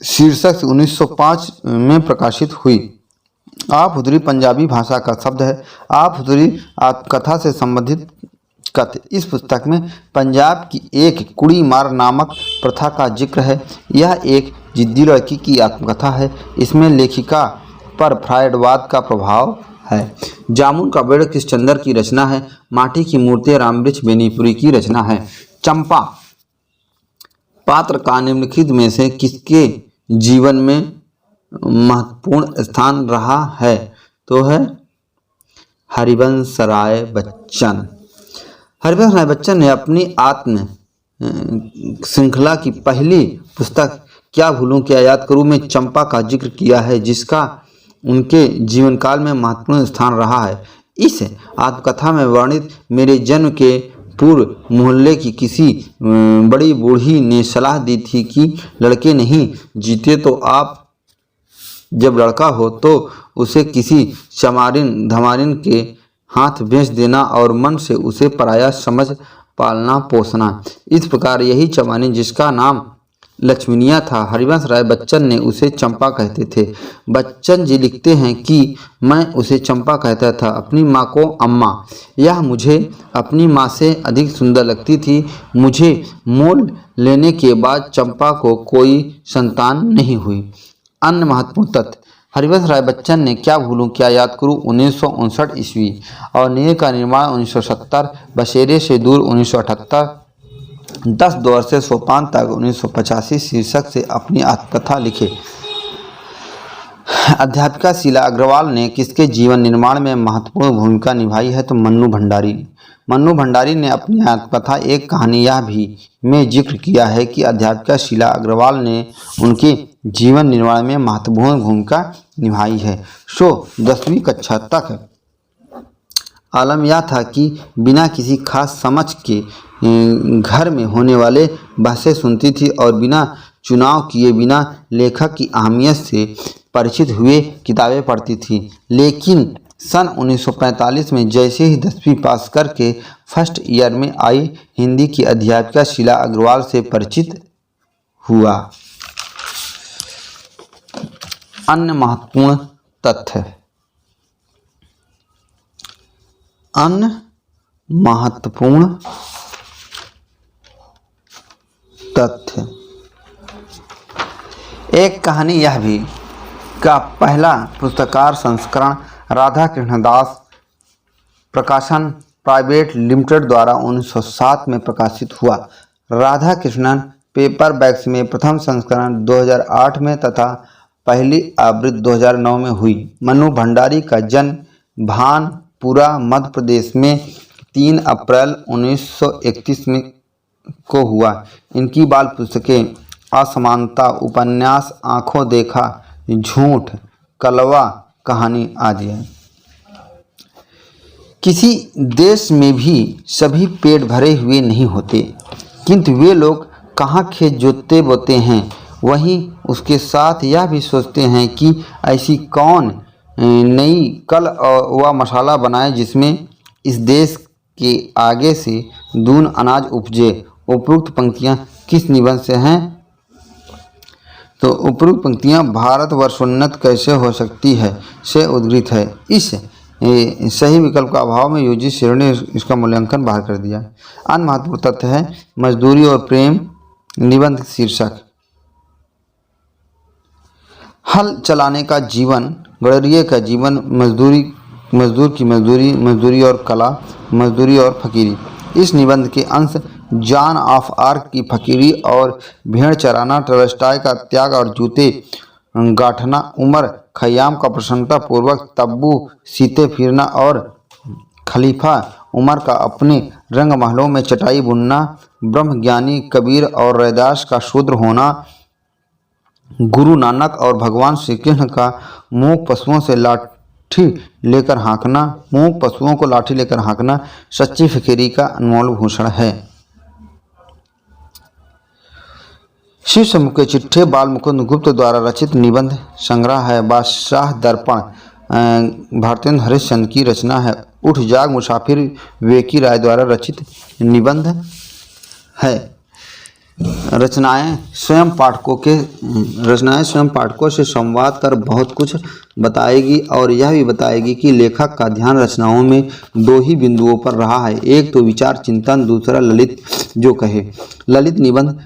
शीर्षक से 1905 में प्रकाशित हुई। आप हुदरी पंजाबी भाषा का शब्द है। आप हुदरी आत्मकथा से संबंधित कथ्य। इस पुस्तक में पंजाब की एक कुड़ी मार नामक प्रथा का जिक्र है। यह एक जिद्दी लड़की की आत्मकथा है। इसमें लेखिका पर फ्रायडवाद का प्रभाव है। जामुन का पेड़ किशचंदर की रचना है। माटी की मूर्ति रामवृक्ष बेनीपुरी की रचना है। चंपा पात्र का निम्नलिखित में से किसके जीवन में महत्वपूर्ण स्थान रहा है? तो है हरिवंश राय बच्चन। हरिवंश राय बच्चन ने अपनी आत्म श्रृंखला की पहली पुस्तक क्या भूलूं क्या याद करूं में चंपा का जिक्र किया है, जिसका उनके जीवन काल में महत्वपूर्ण स्थान रहा है। इस आत्मकथा में वर्णित मेरे जन्म के पूर्व मोहल्ले की किसी बड़ी बूढ़ी ने सलाह दी थी कि लड़के नहीं जीते तो आप जब लड़का हो तो उसे किसी चमारिन धमारिन के हाथ बेच देना और मन से उसे पराया समझ पालना पोसना। इस प्रकार यही चमारिन, जिसका नाम लक्ष्मीनिया था, हरिवंश राय बच्चन ने उसे चंपा कहते थे। बच्चन जी लिखते हैं कि मैं उसे चंपा कहता था, अपनी माँ को अम्मा। यह मुझे अपनी माँ से अधिक सुंदर लगती थी। मुझे मोल लेने के बाद चंपा को कोई संतान नहीं हुई। अन्य महत्वपूर्ण तथ्य। हरिवंश राय बच्चन ने क्या भूलूं क्या याद करूं 1959 ईस्वी और नीर का निर्माण 1970, बसेरे से दूर 1978, 10 द्वार से सोपान तक 1985 शीर्षक से अपनी आत्मकथा लिखे। अध्यापिका शीला अग्रवाल ने किसके जीवन निर्माण में महत्वपूर्ण भूमिका निभाई है? तो मन्नू भंडारी। मन्नू भंडारी ने अपनी आत्मकथा एक कहानी यह भी में जिक्र किया है कि अध्यापिका शीला अग्रवाल ने उनके जीवन निर्माण में महत्वपूर्ण भूमिका निभाई है। सो 10वीं कक्षा तक आलम यह था कि बिना किसी खास समझ के घर में होने वाले बहसें सुनती थी और बिना चुनाव किए बिना लेखक की अहमियत से परिचित हुए किताबें पढ़ती थी। लेकिन सन 1945 में जैसे ही 10वीं पास करके फर्स्ट ईयर में आई, हिंदी की अध्यापिका शीला अग्रवाल से परिचित हुआ। अन्य महत्वपूर्ण तथ्य। अन्य महत्वपूर्ण तथ्य। एक कहानी यह भी का पहला पुस्तकार संस्करण राधा कृष्णदास प्रकाशन प्राइवेट लिमिटेड द्वारा 1907 में प्रकाशित हुआ। राधा कृष्णन पेपर बैग्स में प्रथम संस्करण 2008 में तथा पहली आवृत्ति 2009 में हुई। मन्नू भंडारी का जन्म भानपुरा मध्य प्रदेश में 3 अप्रैल 1931 में को हुआ। इनकी बाल पुस्तकें असमानता, उपन्यास, आंखों देखा, झूठ, कलवा, कहानी आदि है। किसी देश में भी सभी पेट भरे हुए नहीं होते, किंतु वे लोग कहाँ खेत जोतते बोते हैं, वहीं उसके साथ यह भी सोचते हैं कि ऐसी कौन नई कल व मसाला बनाए जिसमें इस देश के आगे से दून अनाज उपजे। उपरोक्त पंक्तियाँ किस निबंध से हैं? तो उपरोक्त पंक्तियाँ भारतवर्षोन्नत कैसे हो सकती है से उद्धृत है। इस सही विकल्प का अभाव में यूजी श्रेणी ने इसका मूल्यांकन बाहर कर दिया। अन्य महत्वपूर्ण तथ्य है मजदूरी और प्रेम। निबंध शीर्षक हल चलाने का जीवन, गड़रिये का जीवन, मजदूर की मजदूरी, मजदूरी और कला, मजदूरी और फकीरी। इस निबंध के अंश जॉन ऑफ आर्क की फकीरी और भेड़ चराना, टॉलस्टॉय का त्याग और जूते गांठना, उमर खयाम का प्रसन्नता पूर्वक तब्बू सीते फिरना और खलीफा उमर का अपने रंग महलों में चटाई बुनना, ब्रह्मज्ञानी कबीर और रैदास का शूद्र होना, गुरु नानक और भगवान श्री कृष्ण का मूक पशुओं से लाठी लेकर हाँकना, मूक पशुओं को लाठी लेकर हाँकना सच्ची फकीरी का अनमोल भूषण है। शिव समूह के चिट्ठे बाल मुकुंद गुप्त द्वारा रचित निबंध संग्रह है। बादशाह दर्पण भारतेंद्र हरिश्चंद्र की रचना है। उठ जाग मुसाफिर विवेकी राय द्वारा रचित निबंध है। रचनाएं स्वयं पाठकों से संवाद कर बहुत कुछ बताएगी और यह भी बताएगी कि लेखक का ध्यान रचनाओं में 2 ही बिंदुओं पर रहा है, एक तो विचार चिंतन, दूसरा ललित जो कहे। ललित निबंध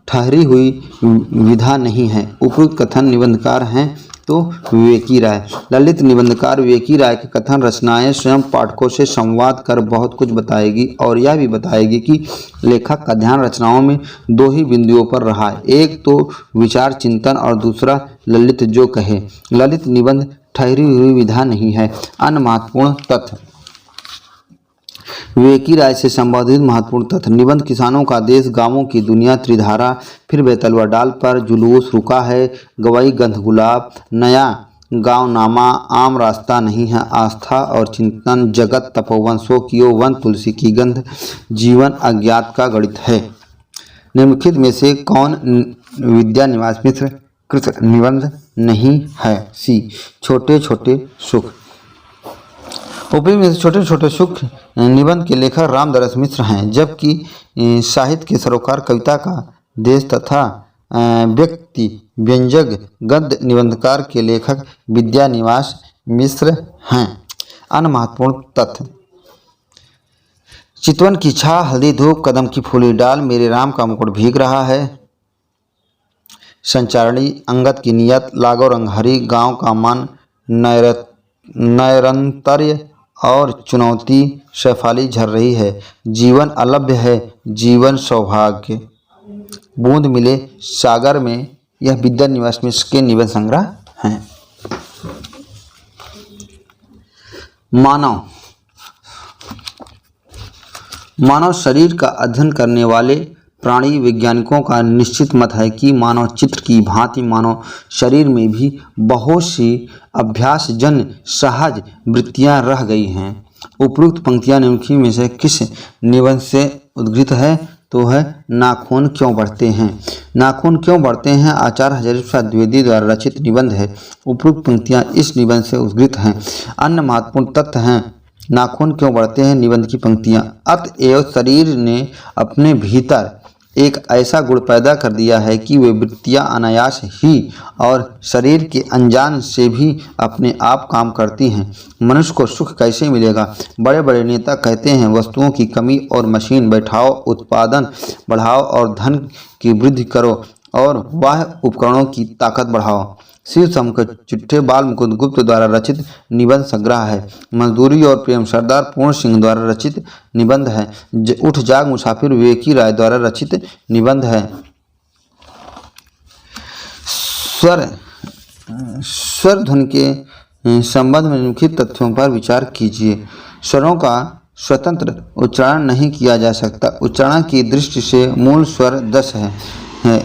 ठहरी हुई विधा नहीं है। उपयुक्त कथन निबंधकार हैं तो विवेकी राय। ललित निबंधकार विवेकी राय के कथन रचनाएं स्वयं पाठकों से संवाद कर बहुत कुछ बताएगी और यह भी बताएगी कि लेखक का ध्यान रचनाओं में 2 ही बिंदुओं पर रहा है, एक तो विचार चिंतन और दूसरा ललित जो कहे। ललित निबंध ठहरी हुई विधा नहीं है। अन्य महत्वपूर्ण तथ्य। विवेकी राय से संबंधित महत्वपूर्ण तथ्य। निबंध किसानों का देश, गांवों की दुनिया, त्रिधारा, फिर बेतलवा डाल पर, जुलूस, रुका है, गवई, गंध गुलाब, नया गाँव नामा, आम रास्ता नहीं है आस्था और चिंतन, जगत तपोवन सो कियो, वन तुलसी की गंध, जीवन अज्ञात का गणित है। निम्नलिखित में से कौन विद्या निवास मिश्र कृत निबंध नहीं है? सी, छोटे छोटे सुख। ऊपरी में से छोटे छोटे सुख निबंध के लेखक रामदरस मिश्र हैं, जबकि साहित्य के सरोकार कविता का देश तथा व्यक्ति व्यंजक गद्य निबंधकार के लेखक विद्या निवास मिश्र हैं। अन्य महत्वपूर्ण तथ्य: चितवन की छाह, हल्दी धूप, कदम की फूली डाल, मेरे राम का मुकुट भीग रहा है, संचारणी, अंगद की नियत, लागो रंगहरी, गांव का मन, नैरंतर्य और चुनौती, शेफाली झर रही है, जीवन अलभ्य है, जीवन सौभाग्य, बूंद मिले सागर में। यह विद्या निवास मिश्र के निबंध संग्रह हैं। मानव शरीर का अध्ययन करने वाले प्राणी वैज्ञानिकों का निश्चित मत है कि मानव चित्र की भांति मानव शरीर में भी बहुत सी अभ्यासजन्य सहज वृत्तियां रह गई हैं। उपरोक्त पंक्तियां निम्नलिखित में से किस निबंध से उद्गृत है? तो है नाखून क्यों बढ़ते हैं। नाखून क्यों बढ़ते हैं आचार्य हजारी प्रसाद द्विवेदी द्वारा रचित निबंध है। उपरोक्त पंक्तियां इस निबंध से उद्गृत हैं। अन्य महत्वपूर्ण तथ्य हैं: नाखून क्यों बढ़ते हैं निबंध की पंक्तियां: अतएव शरीर ने अपने भीतर एक ऐसा गुण पैदा कर दिया है कि वे वृत्तियां अनायास ही और शरीर के अनजान से भी अपने आप काम करती हैं। मनुष्य को सुख कैसे मिलेगा? बड़े बड़े नेता कहते हैं वस्तुओं की कमी और मशीन बैठाओ, उत्पादन बढ़ाओ और धन की वृद्धि करो और वह उपकरणों की ताकत बढ़ाओ। शिव सम चिट्ठे बाल मुकुंद गुप्त द्वारा रचित निबंध संग्रह है। मजदूरी और प्रेम सरदार पूर्ण सिंह द्वारा रचित निबंध है। उठ जाग मुसाफिर विवेकी राय द्वारा रचित निबंध है। स्वर ध्वनि के संबंध में निम्नलिखित तथ्यों पर विचार कीजिए। स्वरों का स्वतंत्र उच्चारण नहीं किया जा सकता। उच्चारण की दृष्टि से मूल स्वर 10 है।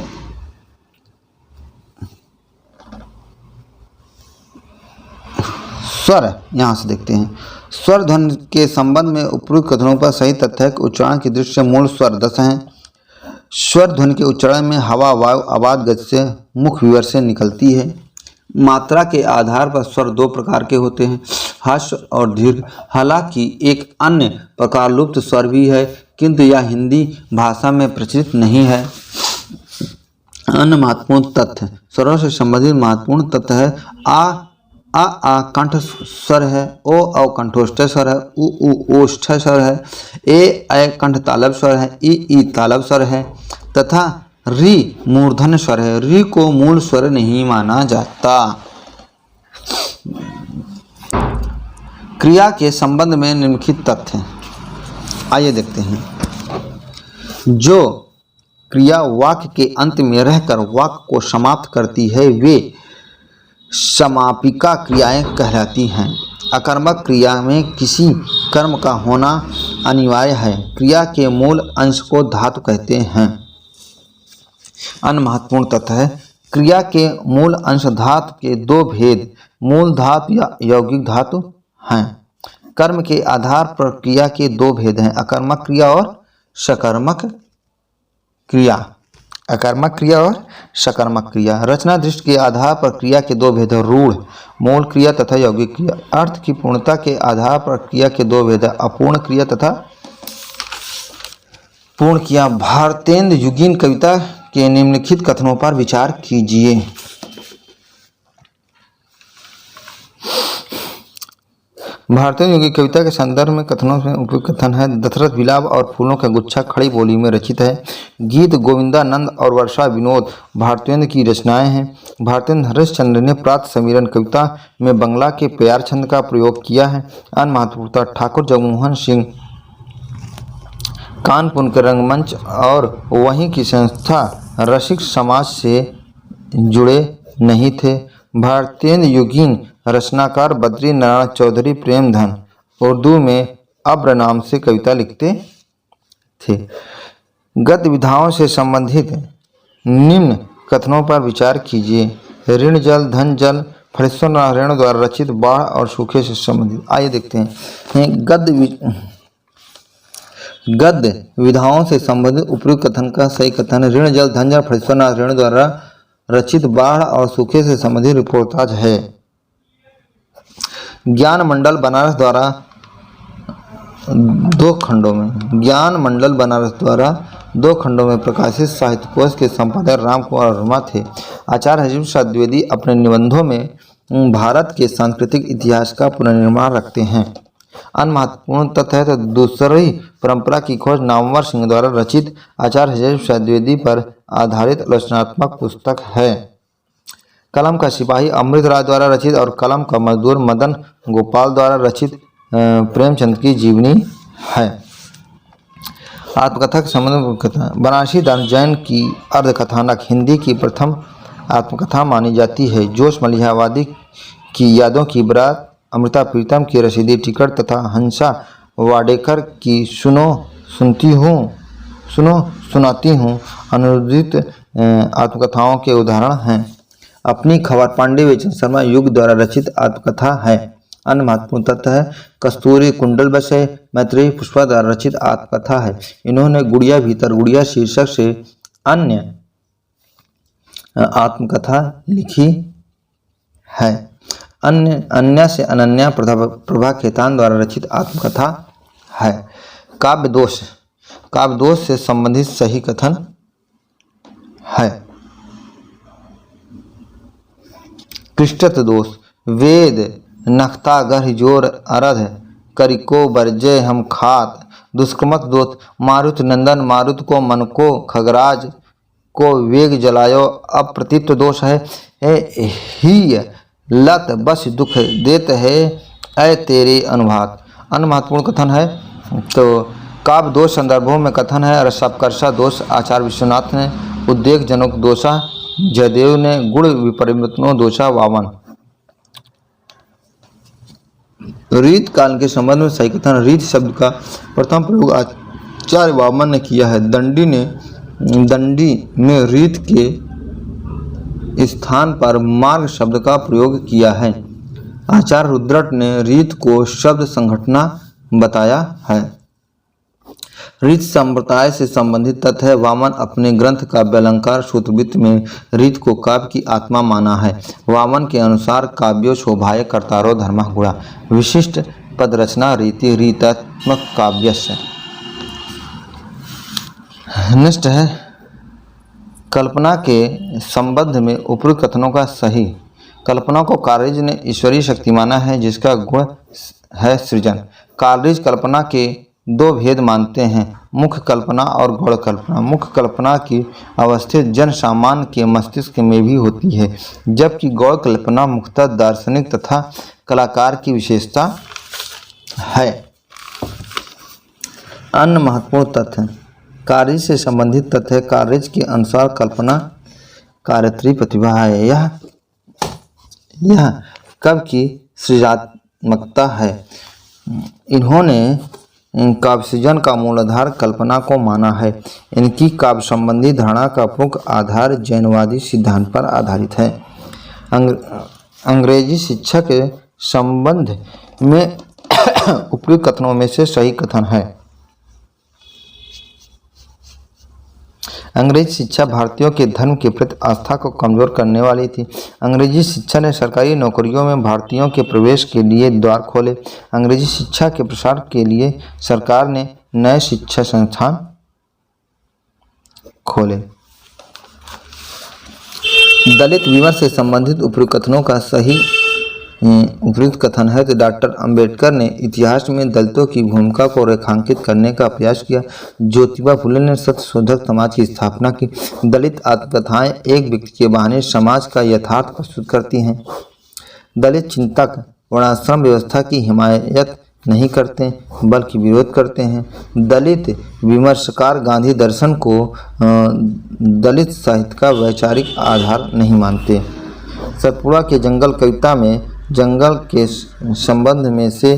स्वर यहाँ से देखते हैं। स्वर ध्वनि के संबंध में उपरोक्त कथनों पर सही तथ्य है कि उच्चारण की दृष्टि से मूल स्वर 10 हैं। स्वर ध्वनि के उच्चारण में हवा, वायु, आवाज गति से मुख विवर से निकलती है। मात्रा के आधार पर स्वर 2 प्रकार के होते हैं, ह्रस्व और दीर्घ। हालांकि एक अन्य प्रकार लुप्त स्वर भी है, किंतु यह हिंदी भाषा में प्रचलित नहीं है। अन्य महत्वपूर्ण तथ्य: स्वरों से संबंधित महत्वपूर्ण तथ्य है आ कंठ स्वर है, ओ कंठोष्ठ स्वर है, उ ओष्ठ स्वर है, ए कंठ तालव स्वर है, ई तालव स्वर है तथा री मूर्धन्य स्वर है। री को मूल स्वर नहीं माना जाता। क्रिया के संबंध में निम्नलिखित तथ्य आइए देखते हैं। जो क्रिया वाक्य के अंत में रहकर वाक्य को समाप्त करती है वे समापिका क्रियाएं कहलाती हैं। अकर्मक क्रिया में किसी कर्म का होना अनिवार्य है। क्रिया के मूल अंश को धातु कहते हैं। अन्य महत्वपूर्ण तथ्य है: क्रिया के मूल अंश धातु के 2 भेद मूल धातु या यौगिक धातु हैं। कर्म के आधार पर क्रिया के 2 भेद हैं, अकर्मक क्रिया और सकर्मक क्रिया। अकर्मक क्रिया और सकर्मक क्रिया। रचना दृष्टि के आधार पर क्रिया के 2 भेद हैं, रूढ़ मूल क्रिया तथा यौगिक क्रिया। अर्थ की पूर्णता के आधार पर क्रिया के 2 भेद हैं, अपूर्ण क्रिया तथा पूर्ण क्रिया। भारतेंद्र युगीन कविता के निम्नलिखित कथनों पर विचार कीजिए। भारतेंद्र युगीन कविता के संदर्भ में कथनों में उपयुक्त कथन है: दशरथ विलाप और फूलों का गुच्छा खड़ी बोली में रचित है। गीत गोविंदानंद और वर्षा विनोद भारतेंद्र की रचनाएं हैं। भारतेंद्र हरिश्चंद्र ने प्रातः समीरण कविता में बंगला के प्यार छंद का प्रयोग किया है। अन्य महत्वपूर्ण: ठाकुर जगमोहन सिंह कानपुर के रंगमंच और वहीं की संस्था रसिक समाज से जुड़े नहीं थे। भारतेंद्र युगीन रचनाकार बद्री नारायण चौधरी प्रेमधन उर्दू में अब्र नाम से कविता लिखते थे। गद्य विधाओं से संबंधित निम्न कथनों पर विचार कीजिए। ऋण जल, धन जल, फणीश्वर नारायण द्वारा रचित बाढ़ और सूखे से संबंधित। आइए देखते हैं गद्य विधाओं से संबंधित उपयुक्त कथन का सही कथन। ऋण जल धंजर फणीश्वर नारायण द्वारा रचित बाढ़ और सूखे से संबंधित रिपोर्टाज है। ज्ञान मंडल बनारस द्वारा दो खंडों में प्रकाशित साहित्य कोश के संपादक राम कुमार वर्मा थे। आचार्य हजीर प्रसाद द्विवेदी अपने निबंधों में भारत के सांस्कृतिक इतिहास का पुनर्निर्माण रखते हैं। अन्य महत्वपूर्ण तथ्य है तो दूसरी परंपरा की खोज नामवर सिंह द्वारा रचित आचार्य हजीर प्रसाद द्विवेदी पर आधारित आलोचनात्मक पुस्तक है। कलम का सिपाही अमृत राय द्वारा रचित और कलम का मजदूर मदन गोपाल द्वारा रचित प्रेमचंद की जीवनी है। आत्मकथा के संबंध में कथा। बनारसी दान जैन की अर्धकथानक हिंदी की प्रथम आत्मकथा मानी जाती है। जोश मलिहाबादी की यादों की बारात, अमृता प्रीतम की रसीदी टिकट तथा हंसा वाडेकर की सुनाती हूँ अनुदित आत्मकथाओं के उदाहरण हैं। अपनी खबर पांडे बेचन शर्मा युग द्वारा रचित आत्मकथा है। अन्य महत्वपूर्ण तथ्य है कस्तूरी कुंडल बसे मैत्रेयी पुष्पा द्वारा रचित आत्मकथा है। इन्होंने गुड़िया भीतर गुड़िया शीर्षक से अन्य आत्मकथा लिखी है। अन्य से अनन्या प्रभा खेतान द्वारा रचित आत्मकथा है। काव्य दोष से संबंधित सही कथन है। कृष्टत दोष वेद नखता गढ़ जोर अरध करिको बरजय हम खात। दुष्कर्मत दोष मारुत नंदन मारुत को मन को खगराज को वेग जलायो अप्रतित्व दोष है। ही लत बस दुख देत है ऐ तेरे अनुभात। अन्य महत्वपूर्ण कथन है तो काव्य दोष संदर्भों में कथन है। रसपकर्षा दोष आचार्य विश्वनाथ ने, उद्वेग जनक दोषा जयदेव ने, गुण विपरिवर्तनो दोषा वामन। रीत काल के संबंध में सही कथन। रीत शब्द का प्रथम प्रयोग आचार्य वामन ने किया है। दंडी में रीत के स्थान पर मार्ग शब्द का प्रयोग किया है। आचार्य रुद्रट ने रीत को शब्द संघटना बताया है। रीत संप्रदाय से संबंधित तथ्य है। वामन अपने ग्रंथ काव्यालंकार सूत्रवृत्त में रीत को काव्य की आत्मा माना है। वामन के अनुसार काव्यो शोभाय कर्तारो धर्म गुणा विशिष्ट पद रचना रीति रीतात्मक काव्यस्य। निष्ठ है कल्पना के संबंध में उपयुक्त कथनों का सही। कल्पना को कार्यज ने ईश्वरीय शक्ति माना है जिसका गुण है सृजन। कार्यज कल्पना के दो भेद मानते हैं, मुख्य कल्पना और गौण कल्पना। मुख्य कल्पना की अवस्थित जन सामान्य के मस्तिष्क में भी होती है, जबकि गौण कल्पना मुख्यतः दार्शनिक तथा कलाकार की विशेषता है। अन्य महत्वपूर्ण तथ्य कार्य से संबंधित तथ्य। कार्य के अनुसार कल्पना कार्यत्री प्रतिभा है। यह कवि की सृजनात्मकता है। इन्होंने काव्य सृजन का मूलाधार कल्पना को माना है। इनकी काव्य संबंधी धारणा का प्रमुख आधार जैनवादी सिद्धांत पर आधारित है। अंग्रेजी शिक्षा के संबंध में उपयुक्त कथनों में से सही कथन है। अंग्रेजी शिक्षा भारतीयों के धर्म के प्रति आस्था को कमजोर करने वाली थी। अंग्रेजी शिक्षा ने सरकारी नौकरियों में भारतीयों के प्रवेश के लिए द्वार खोले। अंग्रेजी शिक्षा के प्रसार के लिए सरकार ने नए शिक्षा संस्थान खोले। दलित विमर्श से संबंधित उपयुक्त कथनों का सही उपयुक्त कथन है कि डॉक्टर अंबेडकर ने इतिहास में दलितों की भूमिका को रेखांकित करने का प्रयास किया। ज्योतिबा फुले ने सत्यशोधक समाज की स्थापना की। दलित आत्मकथाएं एक व्यक्ति के बहाने समाज का यथार्थ प्रस्तुत करती हैं। दलित चिंतक वर्णाश्रम व्यवस्था की हिमायत नहीं करते बल्कि विरोध करते हैं। दलित विमर्शकार गांधी दर्शन को दलित साहित्य का वैचारिक आधार नहीं मानते। सतपुड़ा के जंगल कविता में जंगल के संबंध में से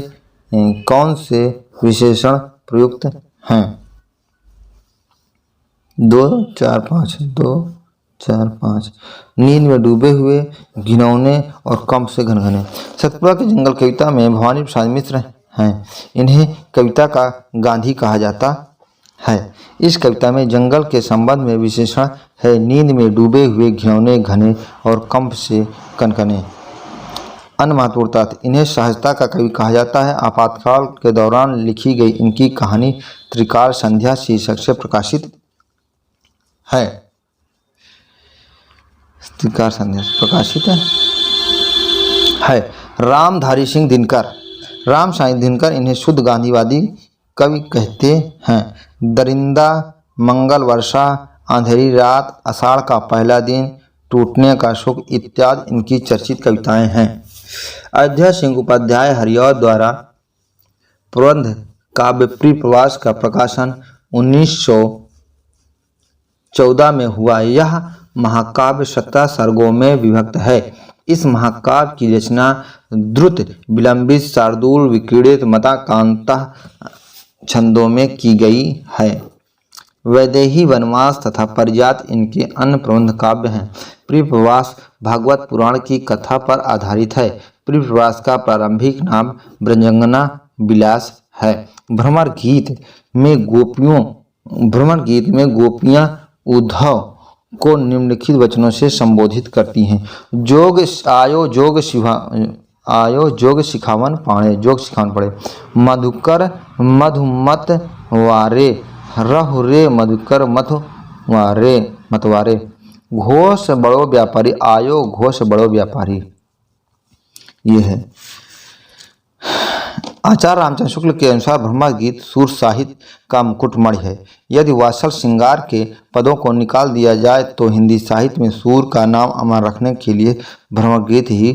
कौन से विशेषण प्रयुक्त हैं? 2, 4, 5, 2, 4 5 नींद में डूबे हुए, घिनौने और कम से घनघने। सतपुड़ा के जंगल कविता में भवानी प्रसाद मिश्र हैं। इन्हें कविता का गांधी कहा जाता है। इस कविता में जंगल के संबंध में विशेषण है नींद में डूबे हुए, घिनौने, घने और कंप से कनकने। अन्य महत्वपूर्ण तथ्य, इन्हें सहजता का कवि कहा जाता है। आपातकाल के दौरान लिखी गई इनकी कहानी त्रिकाल संध्या शीर्षक से प्रकाशित है। त्रिकाल संध्या से प्रकाशित है। रामधारी सिंह दिनकर, राम साईं दिनकर इन्हें शुद्ध गांधीवादी कवि कहते हैं। दरिंदा, मंगल वर्षा, अंधेरी रात, आषाढ़ का पहला दिन, टूटने का सुख इत्यादि इनकी चर्चित कविताएं हैं। अयोध्या सिंह उपाध्याय हरिऔध द्वारा प्रबंध काव्य प्रिय प्रवास का प्रकाशन 1914 में हुआ। यह महाकाव्य 17 सर्गों में विभक्त है। इस महाकाव्य की रचना द्रुत, विलंबित, शार्दूल, विक्रीडित, मता, कांता छंदों में की गई है। वैदेही, वनवास तथा परिजात इनके अन्य प्रबंध काव्य हैं। प्रिय प्रवास भागवत पुराण की कथा पर आधारित है। प्रिय प्रवास का प्रारंभिक नाम ब्रजंगना विलास है। भ्रमर गीत में गोपियां उद्धव को निम्नलिखित वचनों से संबोधित करती हैं। जोग सिखावन पड़े, मधुकर मधुमत वारे, रहु रे मधुकर मतवारे, घोष बड़ो व्यापारी, आयो घोष बड़ो व्यापारी। ये है। आचार्य रामचंद्र शुक्ल के अनुसार भ्रमर गीत सूर साहित्य का मुकुटमणि है। यदि वात्सल श्रृंगार के पदों को निकाल दिया जाए तो हिंदी साहित्य में सूर का नाम अमर रखने के लिए भ्रमर गीत ही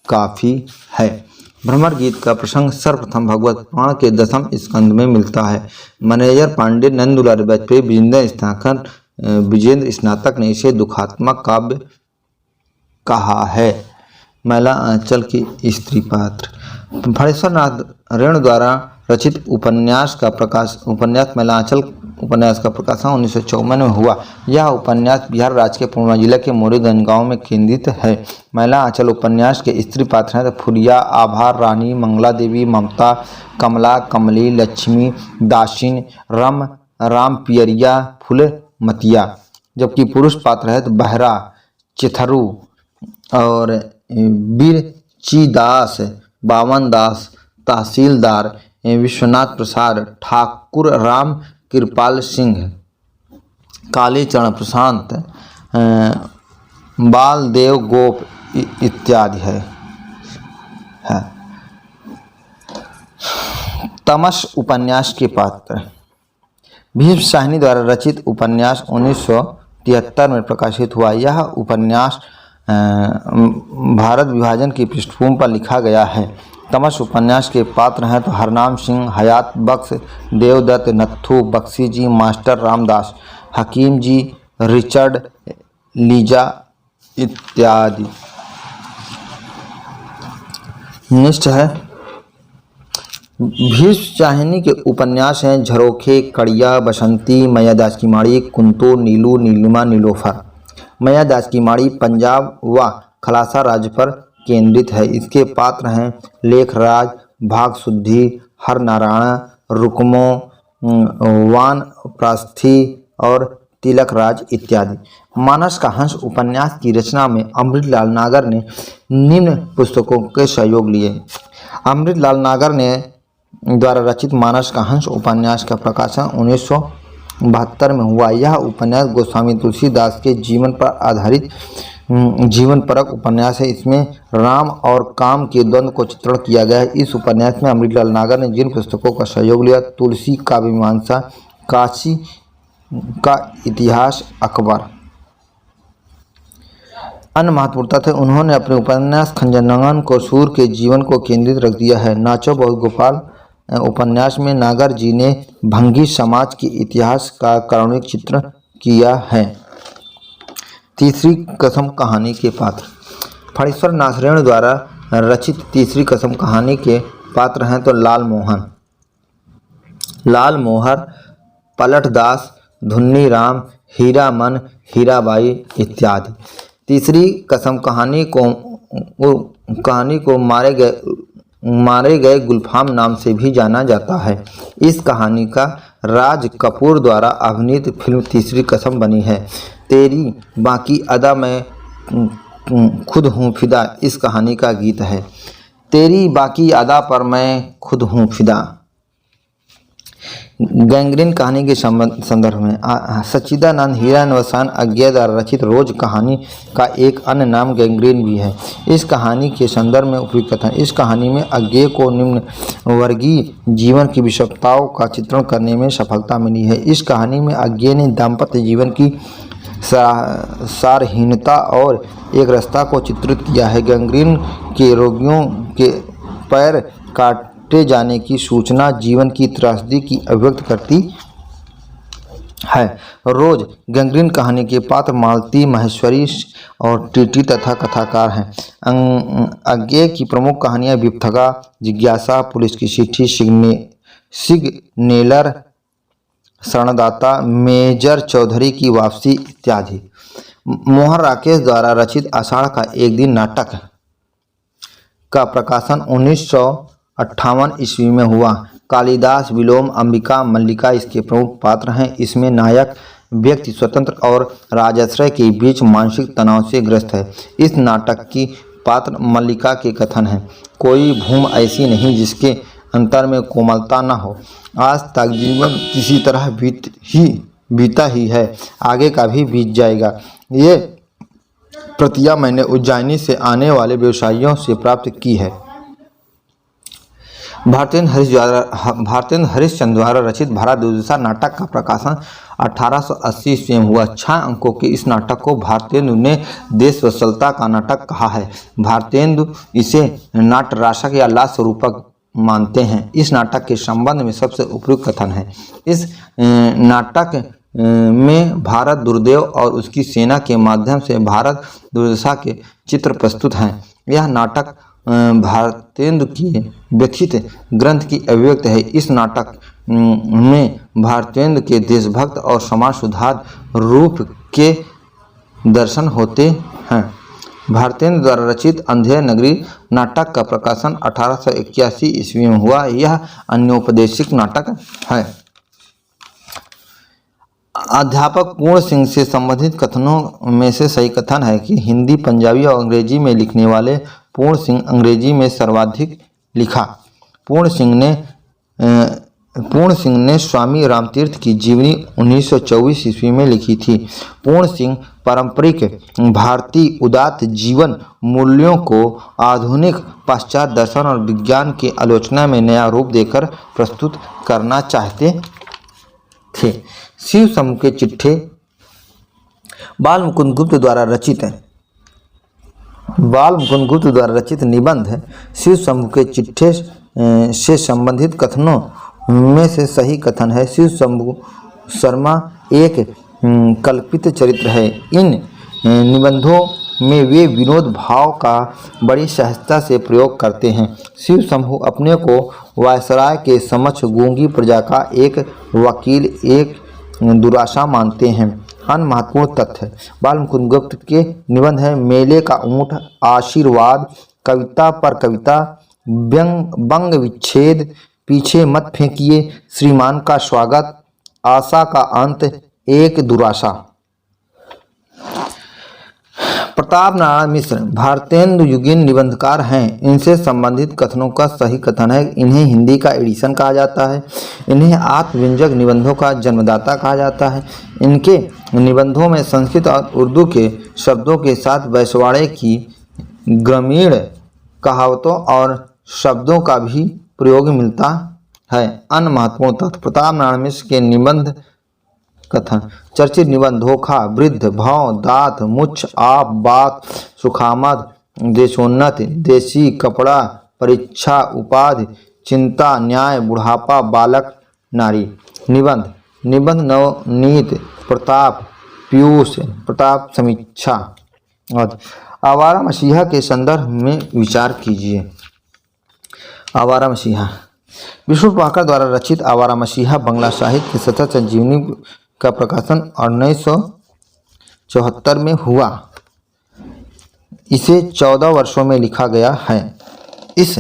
काफ़ी है। भ्रमर गीत का प्रसंग सर्वप्रथम भगवत पुराण के 10वें स्कंद में मिलता है। मैनेजर पांडे, नंदुलाल वाजपेयी, विजेंद्र स्नातक ने इसे दुखात्मक काव्य कहा है। मैला आंचल की स्त्री पात्र। फणेश्वर नाथ रेणु द्वारा रचित उपन्यास मैला आंचल उपन्यास का प्रकाशन 1954 में हुआ। यह उपन्यास बिहार राज्य के पूर्णिया जिले के मोरीगंज गांव में केंद्रित है। मैला आंचल उपन्यास के स्त्री पात्र हैं फुलिया, आभा, रानी, मंगला देवी, ममता, कमला, कमली, लक्ष्मी, दासिन, राम पियरिया, फुलमतिया। जबकि पुरुष पात्र है बहरा, चिथरू और बिरचीदास, बावन दास, तहसीलदार विश्वनाथ प्रसाद, ठाकुर राम कृपाल सिंह, कालीचरण प्रशांत, बालदेव गोप इत्यादि है। तमस उपन्यास के पात्र। भीष्म साहनी द्वारा रचित उपन्यास 1973 में प्रकाशित हुआ। यह उपन्यास भारत विभाजन की पृष्ठभूमि पर लिखा गया है। तमस उपन्यास के पात्र हैं तो हरनाम सिंह, हयात बख्श, देवदत्त, नत्थू, बख्शी जी, मास्टर रामदास, हकीम जी, रिचर्ड, लीजा इत्यादि। निष्ठ है। भीष्म साहनी के उपन्यास हैं झरोखे, कड़िया, बसंती, मैयादास की माड़ी, कुंतो, नीलू, नीलिमा, नीलोफर। मैयादास की माड़ी पंजाब व खलासा राज्य पर केंद्रित है। इसके पात्र हैं लेखराज, भागशुद्धि, हरनारायण, रुक्मो, वानप्रस्थी और तिलकराज इत्यादि। मानस का हंस उपन्यास की रचना में अमृतलाल नागर ने निम्न पुस्तकों के सहयोग लिए। अमृतलाल नागर ने द्वारा रचित मानस का हंस उपन्यास का प्रकाशन 1972 में हुआ। यह उपन्यास गोस्वामी तुलसीदास के जीवन पर आधारित जीवन परक उपन्यास है। इसमें राम और काम के द्वंद्व को चित्रण किया गया है। इस उपन्यास में अमृतलाल नागर ने जिन पुस्तकों का सहयोग लिया, तुलसी काव्य मीमांसा, काशी का इतिहास, अकबर। अन्य महत्वपूर्ण तथ्य, उन्होंने अपने उपन्यास खंजरनंगन को सूर के जीवन को केंद्रित रख दिया है। नाचो बहुत गोपाल उपन्यास में नागर जी ने भंगी समाज के इतिहास का कारुणिक चित्रण किया है। तीसरी कसम कहानी के पात्र। फणेश्वर नाथ रेणु द्वारा रचित तीसरी कसम कहानी के पात्र हैं तो लाल मोहर, पलटदास, धुन्नी राम, हीरामन, हीराबाई इत्यादि। तीसरी कसम कहानी को मारे गए गुलफाम नाम से भी जाना जाता है। इस कहानी का राज कपूर द्वारा अभिनीत फिल्म तीसरी कसम बनी है। तेरी बाकी अदा मैं खुद हूँ फिदा इस कहानी का गीत है। तेरी बाकी अदा पर मैं खुद हूँ फिदा। गैंग्रीन कहानी के संदर्भ में सच्चिदानंद हीरानिवासन अज्ञे द्वारा रचित रोज कहानी का एक अन्य नाम गैंग्रीन भी है। इस कहानी के संदर्भ में उपयुक्त कथन। इस कहानी में अज्ञे को निम्न वर्गीय जीवन की विषमताओं का चित्रण करने में सफलता मिली है। इस कहानी में अज्ञे ने दाम्पत्य जीवन की सारहीनता और एक रास्ता को चित्रित किया है। गैंग्रीन के रोगियों के पैर काटे जाने की सूचना जीवन की त्रासदी की अभिव्यक्त करती है। रोज गैंग्रीन कहानी के पात्र मालती, महेश्वरी और टीटी तथा कथाकार हैं। अज्ञे की प्रमुख कहानियाँ विपथगा, जिज्ञासा, पुलिस की चिट्ठी, सिग्नेलर, शरणदाता, मेजर चौधरी की वापसी इत्यादि। मोहन राकेश द्वारा रचित आषाढ़ का एक दिन नाटक का प्रकाशन 1958 ईस्वी में हुआ। कालिदास, विलोम, अंबिका, मल्लिका इसके प्रमुख पात्र हैं। इसमें नायक व्यक्ति स्वतंत्र और राजाश्रय के बीच मानसिक तनाव से ग्रस्त है। इस नाटक की पात्र मल्लिका के कथन है, कोई भूम ऐसी नहीं जिसके अंतर में कोमलता न हो। आज तक जीवन किसी तरह बीता ही है, आगे का भी बीत जाएगा। ये प्रतिज्ञा मैंने उज्जैनी से आने वाले व्यवसायियों से प्राप्त की है। भारतेंद्र हरिश्चंद्र द्वारा रचित भारत दुर्दशा नाटक का प्रकाशन 1880 ईस्वी में हुआ। 6 अंकों के इस नाटक को भारतेंदु ने देशवत्सलता का नाटक कहा है। भारतेंदु इसे नाट्यरासक या लास्य स्वरूपक मानते हैं। इस नाटक के संबंध में सबसे उपयुक्त कथन है। इस नाटक में भारत दुर्देव और उसकी सेना के माध्यम से भारत दुर्दशा के चित्र प्रस्तुत हैं। यह नाटक भारतेंदु की व्यथित ग्रंथ की अभिव्यक्त है। इस नाटक में भारतेंदु के देशभक्त और समाज सुधार रूप के दर्शन होते हैं। भारतेंदु द्वारा रचित अंधेर नगरी नाटक का प्रकाशन 1881 ईस्वी में हुआ। यह अन्योपदेशिक नाटक है। अध्यापक पूर्ण सिंह से संबंधित कथनों में से सही कथन है कि हिंदी, पंजाबी और अंग्रेजी में लिखने वाले पूर्ण सिंह अंग्रेजी में सर्वाधिक लिखा। पूर्ण सिंह ने स्वामी रामतीर्थ की जीवनी 1924 ईस्वी में लिखी थी। पूर्ण सिंह पारंपरिक भारतीय उदात्त जीवन मूल्यों को आधुनिक पाश्चात्य दर्शन और विज्ञान की आलोचना में नया रूप देकर प्रस्तुत करना चाहते थे। शिव शंभू के चिट्ठे बाल मुकुंद गुप्त द्वारा रचित निबंध है। शिव शंभू के चिट्ठे से संबंधित कथनों में से सही कथन है, शिव शंभू शर्मा एक कल्पित चरित्र है। इन निबंधों में वे विनोद भाव का बड़ी सहजता से प्रयोग करते हैं। शिव शंभू अपने को वायसराय के समक्ष गूंगी प्रजा का एक वकील, एक दुराशा मानते हैं। अन्य महत्वपूर्ण तथ्य बाल मुकुंद गुप्त के निबंध है। मेले का ऊंट, आशीर्वाद, कविता पर कविता, बंग विच्छेद, पीछे मत फेंकिए, श्रीमान का स्वागत, आशा का अंत, एक दुराशा। प्रताप नारायण मिश्र भारतेंदु युगीन निबंधकार हैं। इनसे संबंधित कथनों का सही कथन है, इन्हें हिंदी का एडिशन कहा जाता है। इन्हें आत्मव्यंजक निबंधों का जन्मदाता कहा जाता है। इनके निबंधों में संस्कृत और उर्दू के शब्दों के साथ वैश्वाड़े की ग्रामीण कहावतों और शब्दों का भी प्रयोग मिलता है। अन्य महत्वपूर्ण तथ्य प्रताप नारायण मिश्र के निबंध कथन चर्चित निबंध धोखा, वृद्ध, भाव, दात, मुच्छ, आप, बात, सुखामद, देशोन्नत, देशी, कपड़ा, परीक्षा, उपाधि, चिंता, न्याय, बुढ़ापा, बालक, नारी। निबंध नवनीत, प्रताप, पीयूष, प्रताप, समीक्षा। और आवारा मसीहा के संदर्भ में विचार कीजिए। आवारा मसीहा विष्णु पाकर द्वारा रचित आवारा मसीहा बंगला साहित्य के सतत संजीवनी का प्रकाशन 1974 में हुआ। इसे 14 वर्षों में लिखा गया है। इस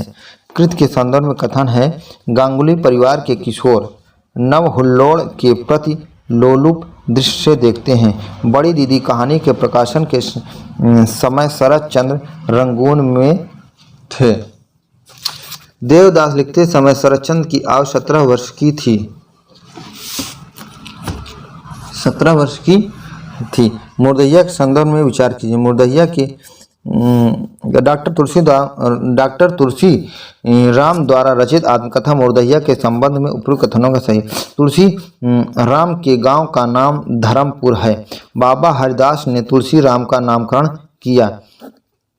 कृत के संदर्भ में कथन है, गांगुली परिवार के किशोर नव हुल्लोड़ के प्रति लोलुप दृष्टि से देखते हैं। बड़ी दीदी कहानी के प्रकाशन के समय शरद चंद्र रंगून में थे। देवदास लिखते समय शरदचंद्र की आयु 17 वर्ष की थी। 17 वर्ष की थी। मुर्दहिया के संदर्भ में विचार कीजिए। मुर्दहिया के डॉक्टर तुलसी राम द्वारा रचित आत्मकथा मुर्दहिया के संबंध में उपयुक्त कथनों का सही। तुलसी राम के गांव का नाम धर्मपुर है। बाबा हरिदास ने तुलसी राम का नामकरण किया।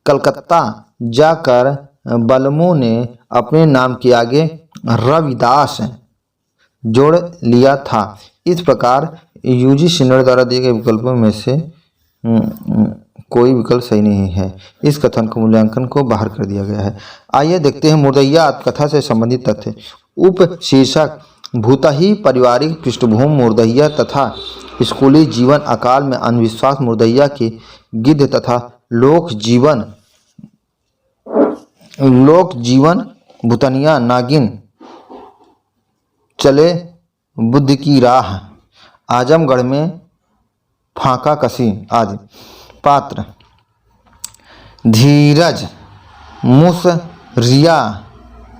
कलकत्ता जाकर बलमू ने अपने नाम के आगे रविदास जोड़ लिया था। इस प्रकार यूजीसी द्वारा दिए गए विकल्पों में से कोई विकल्प सही नहीं है। इस कथन को मूल्यांकन को बाहर कर दिया गया है। आइए देखते हैं मुर्दहिया आत्मकथा से संबंधित तथ्य। उप शीर्षक भूतही पारिवारिक पृष्ठभूमि मुर्दहिया तथा स्कूली जीवन, अकाल में अंधविश्वास, मुर्दहिया के गिद्ध तथा लोक जीवन, भूतनिया, नागिन, चले बुद्ध की राह, आजमगढ़ में फांका कसी आदि। पात्र: धीरज, मुसरिया,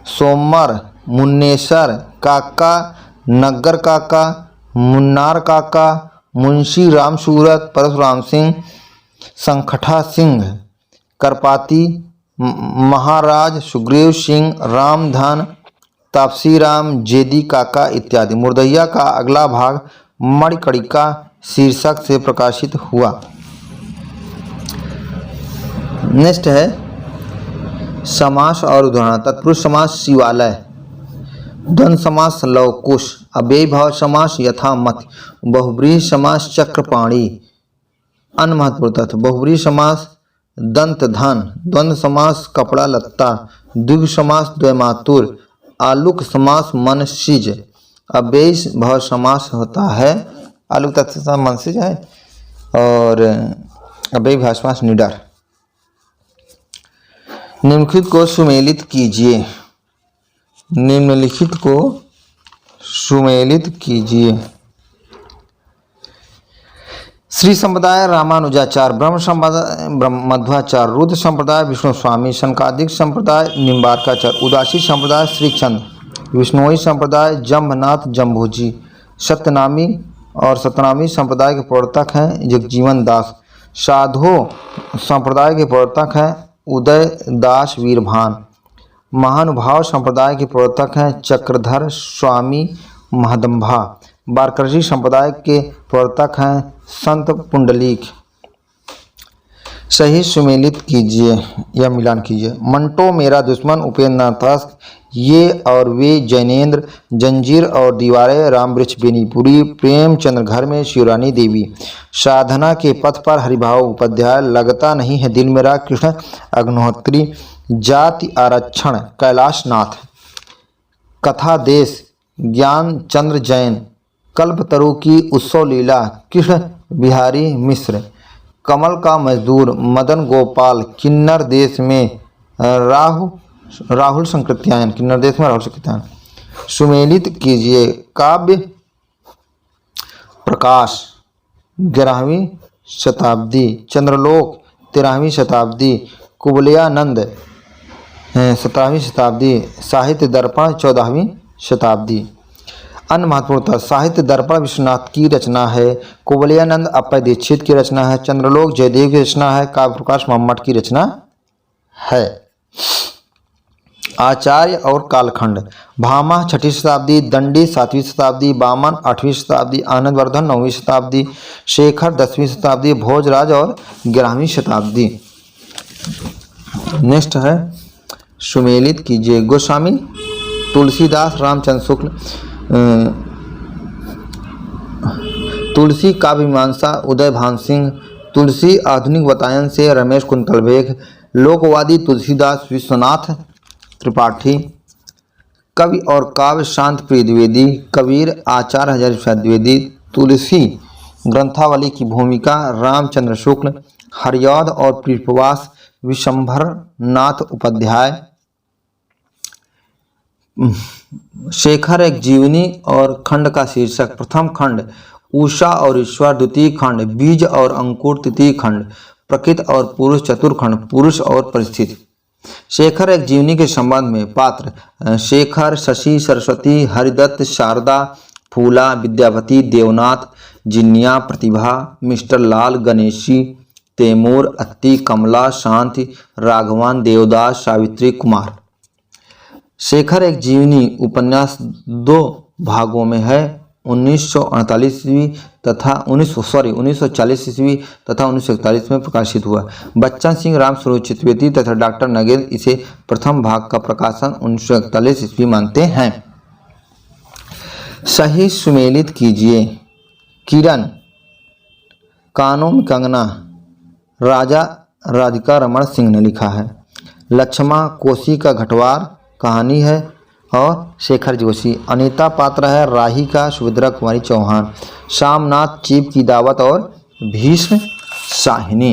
सोमर, मुन्नेसर, काका, नग्गर काका, मुन्नार काका, मुंशी राम सूरत, परशुराम सिंह, संखठा सिंह, करपाती महाराज, सुग्रीव सिंह, रामधन, तापसी राम, जेदी काका इत्यादि। मुर्दहिया का अगला भाग मणिकर्णिका शीर्षक से प्रकाशित हुआ। नेक्स्ट है समास और उदाहरण। तत्पुरुष समास शिवालय, द्वंद्व समास लवकुश, अव्ययी भाव समास यथामति, बहुब्रीहि समास चक्रपाणी। अन्य महत्वपूर्ण तथ्य: बहुब्रीहि समास दंत धन, द्वंद्व समास कपड़ा लत्ता, द्विगु समास द्वैमातुर, आलुक समास मनसिज, अव्ययी भाव समास होता है आलुक तत्व मनसिज है और अव्ययी भाव समास निडर। निम्नलिखित को सुमेलित कीजिए। निम्नलिखित को सुमेलित कीजिए। श्री संप्रदाय रामानुजाचार्य, ब्रह्म संप्रदाय मध्वाचार्य, रुद्र संप्रदाय विष्णु स्वामी, शंकादिक संप्रदाय निम्बार्काचार्य, उदासी संप्रदाय श्रीचंद, विष्णुई संप्रदाय जम्भनाथ जम्भूजी, सत्यनामी और सतनामी संप्रदाय के प्रवर्तक हैं जगजीवन दास, साधो संप्रदाय के प्रवर्तक हैं उदय दास वीरभान, महानुभाव संप्रदाय के प्रवर्तक हैं चक्रधर स्वामी महदंभा, बारकरसी संप्रदाय के प्रवर्तक हैं संत पुंडलीक। सही सुमेलित कीजिए या मिलान कीजिए। मंटो मेरा दुश्मन, उपेंद्र नाथ, ये और वे, जैनेन्द्र, जंजीर और दीवारें, राम वृक्ष बेनीपुरी, प्रेमचंद्र घर में, शिवरानी देवी, साधना के पथ पर, हरिभाव उपाध्याय, लगता नहीं है दिल मेरा, कृष्ण अग्निहोत्री, जाति आरक्षण, कैलाशनाथ, कथा देश, ज्ञान चंद्र जैन, कल्पतरु की उत्सव लीला, कृष्ण बिहारी मिश्र, कमल का मजदूर, मदन गोपाल, किन्नर देश में राहुल संकृत्यायन, किन्नर देश में राहुल संकृत्यायन। सुमेलित कीजिए। काव्य प्रकाश 11वीं शताब्दी, चंद्रलोक 13वीं शताब्दी, कुवलयानंद 17वीं शताब्दी, साहित्य दर्पण 14वीं शताब्दी। अन्य महत्वपूर्ण साहित्य दर्पण विश्वनाथ की रचना है, कुवलयानंद अप्पय दीक्षित की रचना है, चंद्रलोक जयदेव की रचना है, काव्य प्रकाश मम्मट की रचना है। आचार्य और कालखंड: भामा 6वीं शताब्दी, दंडी 7वीं शताब्दी, बामन 8वीं शताब्दी, आनंदवर्धन 9वीं शताब्दी, शेखर 10वीं शताब्दी, भोजराज और 11वीं शताब्दी। नेक्स्ट है सुमेलित कीजिए। गोस्वामी तुलसीदास, रामचंद्र शुक्ल, तुलसी काव्य मीमांसा उदय भान सिंह, तुलसी आधुनिक बतायन से रमेश कुंतलबेग, लोकवादी तुलसीदास विश्वनाथ त्रिपाठी, कवि और काव्य शांत प्रिय द्विवेदी, कबीर आचार्य हजारी प्रसाद द्विवेदी, तुलसी ग्रंथावली की भूमिका, रामचंद्र शुक्ल, हरिऔध और पृथ्वीवास, विशंभर नाथ उपाध्याय, शेखर एक जीवनी और खंड का शीर्षक, प्रथम खंड उषा और ईश्वर, द्वितीय खंड बीज और अंकुर, तृतीय खंड प्रकृति और पुरुष, चतुर्थ खंड पुरुष और परिस्थिति। शेखर एक जीवनी के संबंध में पात्र शेखर, शशि, सरस्वती, हरिदत्त, शारदा, फूला, विद्यावती, देवनाथ, जिनिया, प्रतिभा, मिस्टर लाल, गणेशी, तैमूर, अत्ती, कमला, शांति, राघवान, देवदास, सावित्री, कुमार। शेखर एक जीवनी उपन्यास 2 भागों में है। 1948 ईस्वी तथा 1940 ईस्वी तथा 1941 में प्रकाशित हुआ। बच्चन सिंह, रामस्वरूप चतुर्वेदी तथा डॉक्टर नगेंद्र इसे प्रथम भाग का प्रकाशन 1941 ईस्वी मानते हैं। सही सुमेलित कीजिए। किरण, कानों में कंगना, राजा राधिका रमण सिंह ने लिखा है। लक्ष्मा कोसी का घटवार कहानी है और शेखर जोशी। अनीता पात्र है राहिका, सुभद्रा कुमारी चौहान। शामनाथ, चीप की दावत और भीष्म शाहिनी।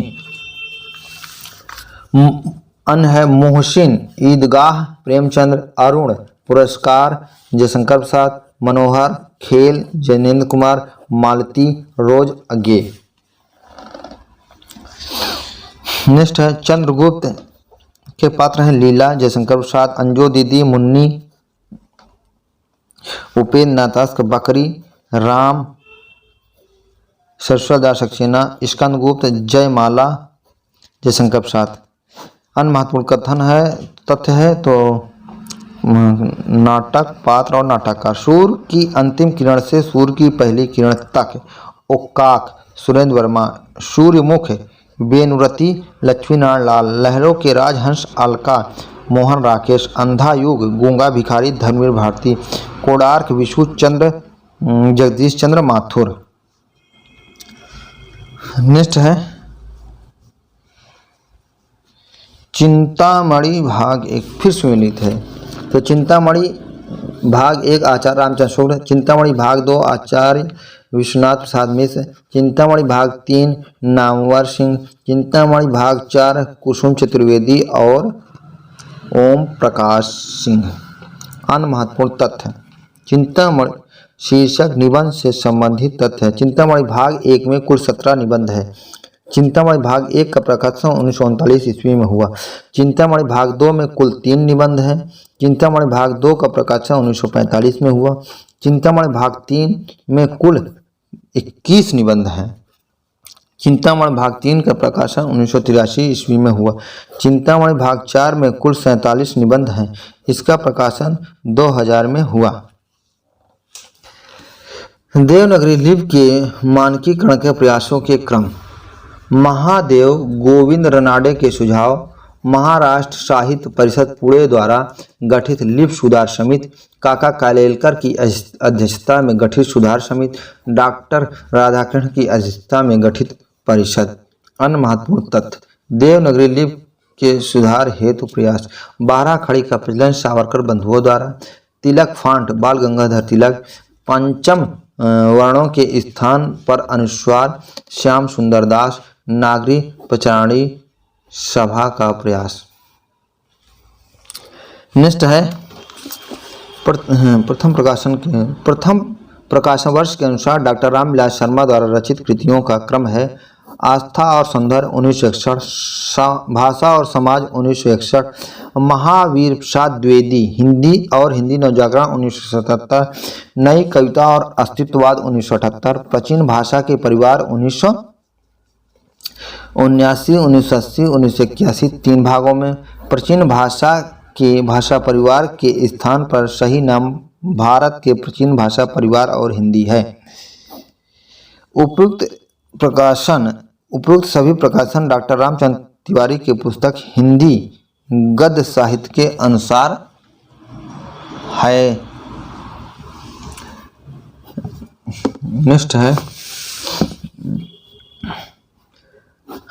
अन है मोहसिन, ईदगाह, प्रेमचंद्र, अरुण, पुरस्कार, जयशंकर प्रसाद, मनोहर, खेल, जैनेन्द्र कुमार, मालती, रोज अज्ञे। नेक्स्ट है चंद्रगुप्त के पात्र हैं लीला, जयशंकर प्रसाद, अंजू दीदी, मुन्नी, उपेंद्र नाथ बकरी, राम, सरस्वत दास सक्सेना, स्कंदगुप्त, जयमाला, जयशंकर प्रसाद। अन्य महत्वपूर्ण कथन है तथ्य है तो नाटक, पात्र और नाटककार। सूर्य की अंतिम किरण से सूर्य की पहली किरण तक, उक्काक, सुरेंद्र वर्मा, सूर्यमुख, बेनुरती, लक्ष्मीनारायण लाल, लहरों के राजहंस, अलका, मोहन राकेश, अंधा युग, गूंगा भिखारी, धर्मवीर भारती, कोणार्क, विशु चंद्र, जगदीश चंद्र माथुर। नेक्स्ट है चिंतामणि भाग 1 फिर सुमेलित है। तो चिंतामणि भाग 1 आचार्य रामचंद्र शुक्ल, चिंतामणि भाग 2 आचार्य विश्वनाथ प्रसाद मिश्र, चिंतामणि भाग 3 नामवर सिंह, चिंतामणि भाग 4 कुसुम चतुर्वेदी और ओम प्रकाश सिंह। अन्य महत्वपूर्ण तथ्य। चिंतामणि शीर्षक निबंध से संबंधित तथ्य है। चिंतामणि भाग 1 में कुल 17 निबंध है। चिंतामणि भाग 1 का प्रकाशन 1939 ईस्वी में हुआ। चिंतामणि भाग 2 में कुल 3 निबंध हैं। चिंतामणि भाग 2 का प्रकाशन 1945 में हुआ। चिंतामणि भाग 3 में कुल 21 निबंध हैं। चिंतामणि भाग 3 का प्रकाशन 1983 ईस्वी में हुआ। चिंतामणि भाग 4 में कुल 47 निबंध हैं। इसका प्रकाशन 2000 में हुआ। देवनागरी लिपि के मानकीकरण के प्रयासों के क्रम। महादेव गोविंद रनाडे के सुझाव, महाराष्ट्र साहित्य परिषद पुणे द्वारा गठित लिपि सुधार समिति, काका कालेलकर की अध्यक्षता में गठित सुधार समिति, डॉक्टर राधाकृष्ण की अध्यक्षता में गठित परिषद। अन्य महत्वपूर्ण तथ्य। देवनागरी लिपि के सुधार हेतु प्रयास। 12 खड़ी का प्रचलन सावरकर बंधुओं द्वारा। तिलक फांट बाल गंगाधर तिलक। पंचम वर्णों के स्थान पर अनुस्वार श्याम सुंदर दास। नागरी प्रचारणी सभा का प्रयास। नेक्स्ट है प्रथम प्रकाशन वर्ष के अनुसार डॉक्टर रामविलास शर्मा द्वारा रचित कृतियों का क्रम है। आस्था और सौंदर्य 1961, भाषा और समाज 1961, महावीर प्रसाद द्विवेदी हिंदी और हिंदी नवजागरण 1977, नई कविता और अस्तित्ववाद 1978, प्राचीन भाषा के परिवार 1979, 1980, 1981 3 भागों में। प्राचीन भाषा के भाषा परिवार के स्थान पर सही नाम भारत के प्राचीन भाषा परिवार और हिंदी है। उपयुक्त सभी प्रकाशन डॉक्टर रामचंद्र तिवारी की पुस्तक हिंदी गद्य साहित्य के अनुसार है। नेक्स्ट है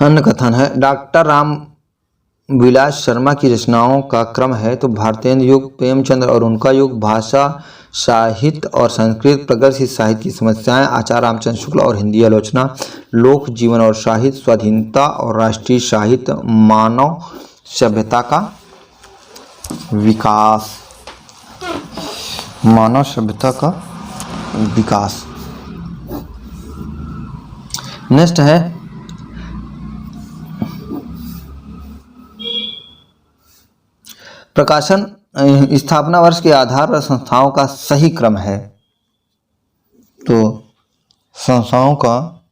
अन्य कथन है। डॉक्टर रामविलास शर्मा की रचनाओं का क्रम है तो भारतेंद्र युग, प्रेमचंद्र और उनका युग, भाषा साहित्य और संस्कृत, प्रगतिशील साहित्य की समस्याएं, आचार्य रामचंद्र शुक्ल और हिंदी आलोचना, लोक जीवन और साहित्य, स्वाधीनता और राष्ट्रीय साहित्य, मानव सभ्यता का विकास, मानव सभ्यता का विकास। नेक्स्ट है प्रकाशन स्थापना वर्ष के आधार पर संस्थाओं का सही क्रम है। तो संस्थाओं का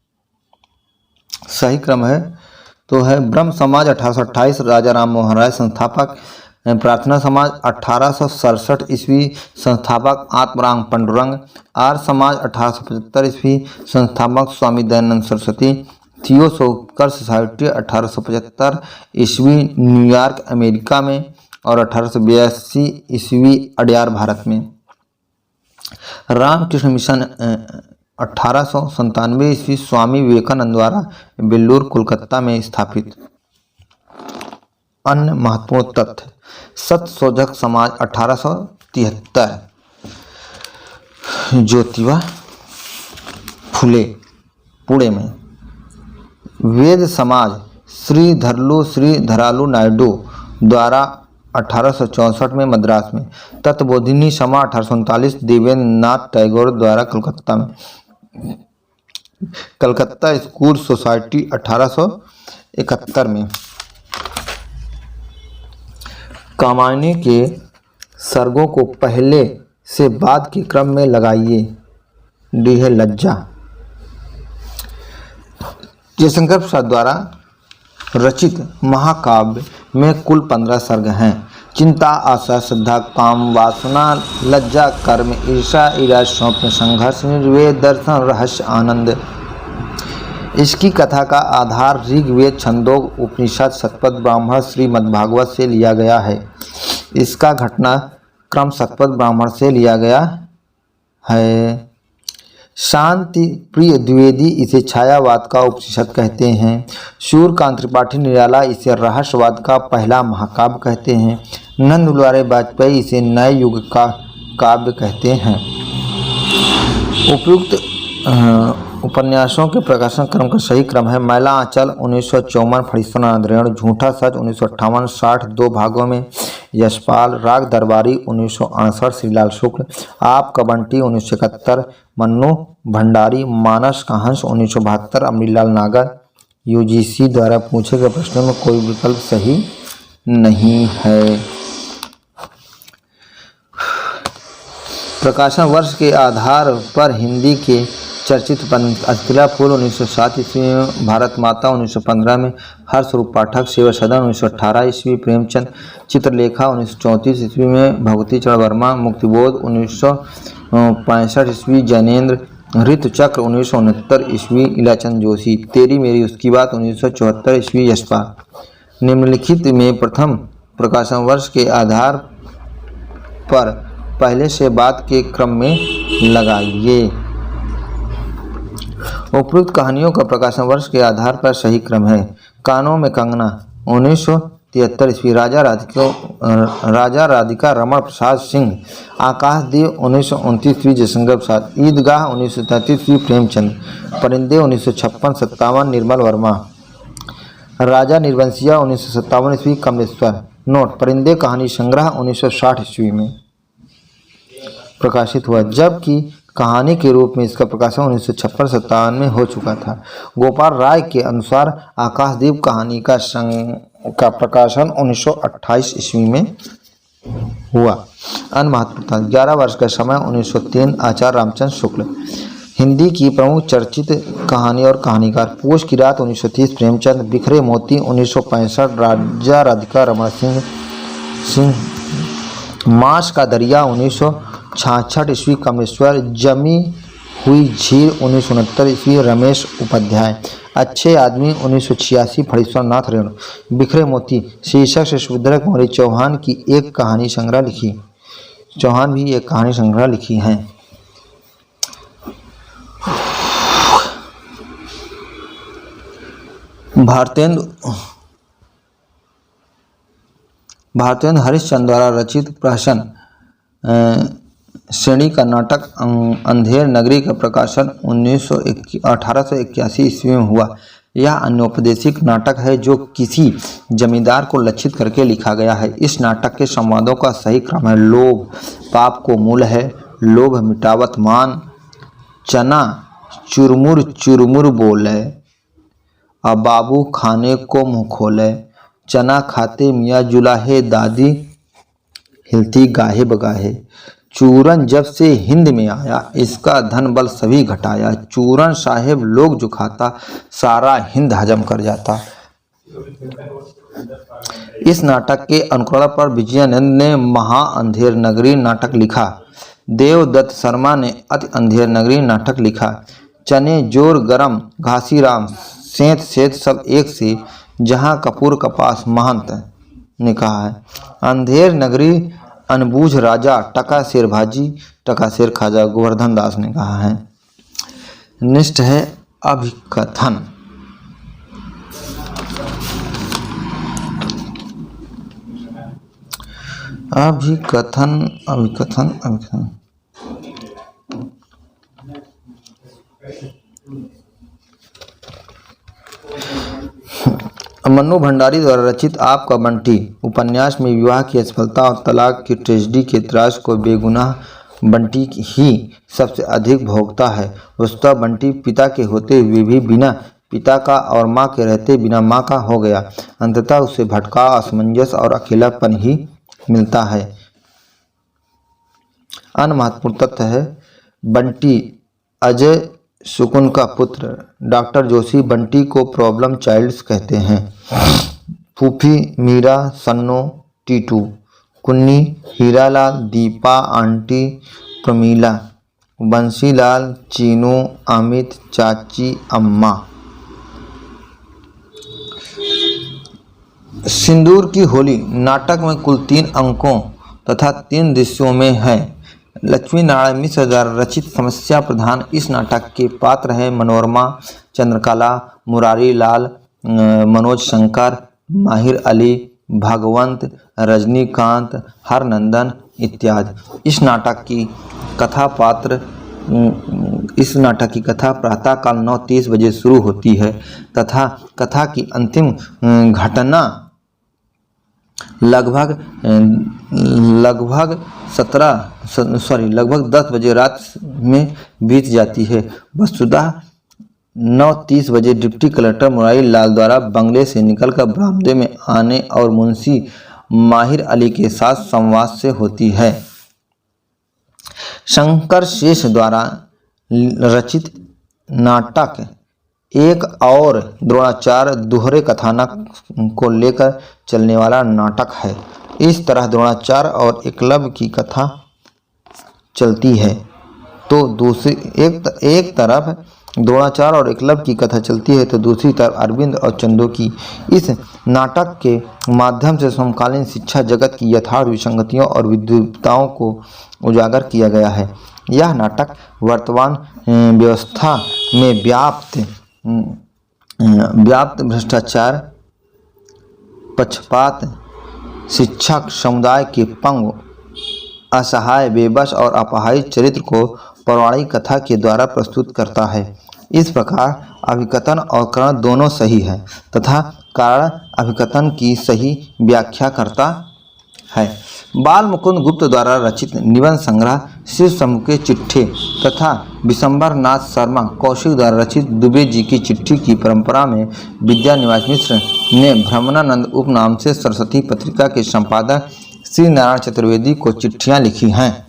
सही क्रम है तो है ब्रह्म समाज 1828 राजा राम मोहन राय संस्थापक, प्रार्थना समाज 1867 ईस्वी संस्थापक आत्माराम पांडुरंग, आर्य समाज 1875 ईस्वी संस्थापक स्वामी दयानंद सरस्वती, थियोसोफिकल सोसाइटी 1875 ईस्वी न्यूयॉर्क अमेरिका में और 1882 ईस्वी अडयार भारत में। रामकृष्ण मिशन 1897 ईस्वी स्वामी विवेकानंद द्वारा बेल्लूर कोलकाता में स्थापित। अन्य महत्वपूर्ण तथ्य, सत्यशोधक समाज 1873, ज्योतिबा फुले पुणे में। वेद समाज श्री धरालू नायडू द्वारा 1864 में मद्रास में। तत्वबोधिनी समा 1839 देवेंद्र नाथ टैगोर द्वारा कलकत्ता में। कलकत्ता स्कूल सोसाइटी 1871 में। कामायनी के सर्गों को पहले से बाद के क्रम में लगाइए। डी है लज्जा। जयशंकर प्रसाद द्वारा रचित महाकाव्य में कुल 15 सर्ग हैं। चिंता, आशा, श्रद्धा, काम, वासना, लज्जा, कर्म, ईर्षा, इराद, स्वप्न, संघर्ष, निर्वेद, दर्शन, रहस्य, आनंद। इसकी कथा का आधार ऋग्वेद, छंदोग, उपनिषद, शतपथ ब्राह्मण, श्रीमद्भागवत से लिया गया है। इसका घटना क्रम शतपथ ब्राह्मण से लिया गया है। शांति प्रिय द्विवेदी इसे छायावाद का उपनिषद कहते हैं। सूर्यकांत त्रिपाठी निराला इसे रहस्यवाद का पहला महाकाव्य कहते हैं। नंद दुलारे वाजपेयी इसे नए युग का काव्य कहते हैं। उपयुक्त उपन्यासों के प्रकाशन क्रम का सही क्रम है। मैला आंचल 1954, फरिश्तों नाद्रेण, झूठा सच 1958, 60 दो भागों में, यशपाल, राग दरबारी 1968, श्रीलाल शुक्ल, आपका बंटी 1971, मन्नू भंडारी, मानस का हंस 1972, अमरीलाल नागर। यूजीसी द्वारा पूछे गए प्रश्नों में कोई विकल्प सही नहीं है। प्रकाशन वर्ष के आधार पर हिंदी के चर्चित अतिथिला फूल 1907 ईस्वी में, भारत माता 1915 में, हर्षरूप पाठक, सेवा सदन 1918 ईस्वी, प्रेमचंद, चित्रलेखा 1934 ईस्वी में, भगवती चरण वर्मा, मुक्तिबोध 1965 ईस्वी, जैनेन्द्र, ऋतुचक्र 1969 ईस्वी, इलाचंद जोशी, तेरी मेरी उसकी बात 1974 ईस्वी, यशपाल। निम्नलिखित में प्रथम प्रकाशन वर्ष के आधार पर पहले से बाद के क्रम में लगाइए। उपयुक्त कहानियों का प्रकाशन वर्ष के आधार पर सही क्रम है। कानों में कंगना 1973 ईस्वी, राजा राधिका रमण प्रसाद सिंह, आकाशदीप 1929 ईस्वी, जयशंकर प्रसाद, ईदगाह 1933 ईस्वी, प्रेमचंद, परिंदे 1956-57 निर्मल वर्मा, राजा निर्वंशिया 1957 ईस्वी, कमलेश्वर। नोट, परिंदे कहानी संग्रह 1960 ईस्वी में प्रकाशित हुआ, जबकि कहानी के रूप में इसका प्रकाशन 1956-57 में हो चुका था। गोपाल राय के अनुसार आकाशदीप कहानी का प्रकाशन 1928 ईस्वी में हुआ। अन्य महत्वपूर्ण 11 वर्ष का समय 1903, आचार्य रामचंद्र शुक्ल। हिंदी की प्रमुख चर्चित कहानी और कहानीकार, पूस की रात 1930, प्रेमचंद, बिखरे मोती 1965, राजा राधिका रमण सिंह, मांस का दरिया 1966 ईस्वी, कमलेश्वर, जमी हुई झील 1969 ईस्वी, रमेश उपाध्याय, अच्छे आदमी 1986, फणीश्वर नाथ रेणु, बिखरे मोती शीर्षक से सुभद्रा कुमारी चौहान की एक कहानी संग्रह लिखी। चौहान भी एक कहानी संग्रह लिखी हैं। भारतेंदु हरिश्चंद्र द्वारा रचित प्रहसन श्रेणी का नाटक अंधेर नगरी का प्रकाशन 1881 ईस्वी में हुआ। यह अनौपदेशिक नाटक है जो किसी जमींदार को लक्षित करके लिखा गया है। इस नाटक के संवादों का सही क्रम है। लोभ पाप को मूल है, लोभ मिटावत मान, चना चुरमुर चुरमुर बोले, अब बाबू खाने को मुँह खोले, चना खाते मियाँ जुलाहे, दादी हिलती गाहे बगाहे, चूरन जब से हिंद में आया इसका धन बल सभी घटाया, चूरन साहेब लोग जो खाता सारा हिंद हजम कर जाता। इस नाटक के अनुकरण पर विजयानंद ने महा अंधेर नगरी नाटक लिखा। देवदत्त शर्मा ने अति अंधेर नगरी नाटक लिखा। चने जोर गरम घासीराम सेंत सेत सब एक से, जहां कपूर कपास महंत ने कहा है। अंधेर नगरी अनबूझ राजा टका शेर भाजी टका शेर खाजा गोवर्धन दास ने कहा है। नेक्स्ट है अभिकथन। अभिकथन अभिकथन अभिकथन मन्नू भंडारी द्वारा रचित आपका बंटी उपन्यास में विवाह की असफलता और तलाक की ट्रेजेडी के त्रास को बेगुनाह बंटी ही सबसे अधिक भोगता है। वस्तुतः बंटी पिता के होते हुए भी बिना पिता का और माँ के रहते बिना माँ का हो गया। अंततः उसे भटकाव, असमंजस और अकेलापन ही मिलता है। अन्य महत्वपूर्ण तथ्य है बंटी अजय सुकुन का पुत्र। डॉक्टर जोशी बंटी को प्रॉब्लम चाइल्ड्स कहते हैं। फूफी मीरा, सन्नो, टीटू, कुन्नी, हीरालाल, दीपा, आंटी प्रमीला, बंसीलाल, चीनू, अमित, चाची, अम्मा। सिंदूर की होली नाटक में कुल 3 अंकों तथा 3 दृश्यों में है। लक्ष्मी नारायण मिश्र द्वारा रचित समस्या प्रधान इस नाटक के पात्र हैं मनोरमा, चंद्रकला, मुरारी लाल, मनोज शंकर, माहिर अली, भगवंत, रजनीकांत, हरनंदन इत्यादि। इस नाटक की कथा प्रातःकाल 9:30 बजे शुरू होती है तथा कथा की अंतिम घटना लगभग 10 बजे रात में बीत जाती है। वस्तुतः 9:30 बजे डिप्टी कलेक्टर मुरारी लाल द्वारा बंगले से निकलकर बरामदे में आने और मुंशी माहिर अली के साथ संवाद से होती है। शंकर शेष द्वारा रचित नाटक एक और द्रोणाचार्य दोहरे कथानक को लेकर चलने वाला नाटक है। इस तरह द्रोणाचार्य और एकलव्य की कथा चलती है तो एक तरफ द्रोणाचार्य और एकलव्य की कथा चलती है तो दूसरी तरफ अरविंद और चंदू की। इस नाटक के माध्यम से समकालीन शिक्षा जगत की यथार्थ विसंगतियों और विद्वताओं को उजागर किया गया है। यह नाटक वर्तमान व्यवस्था में व्याप्त भ्रष्टाचार, पक्षपात, शिक्षक समुदाय के पंग, असहाय, बेबस और अपहायित चरित्र को पौराणिक कथा के द्वारा प्रस्तुत करता है। इस प्रकार अभिकथन और कारण दोनों सही है तथा कारण अभिकथन की सही व्याख्या करता है। बाल मुकुंद गुप्त द्वारा रचित निबंध संग्रह शिव समूह के चिट्ठे तथा विशंबर नाथ शर्मा कौशिक द्वारा रचित दुबे जी की चिट्ठी की परंपरा में विद्यानिवास मिश्र ने भ्रमणानंद उपनाम से सरस्वती पत्रिका के संपादक श्री नारायण चतुर्वेदी को चिट्ठियां लिखी हैं।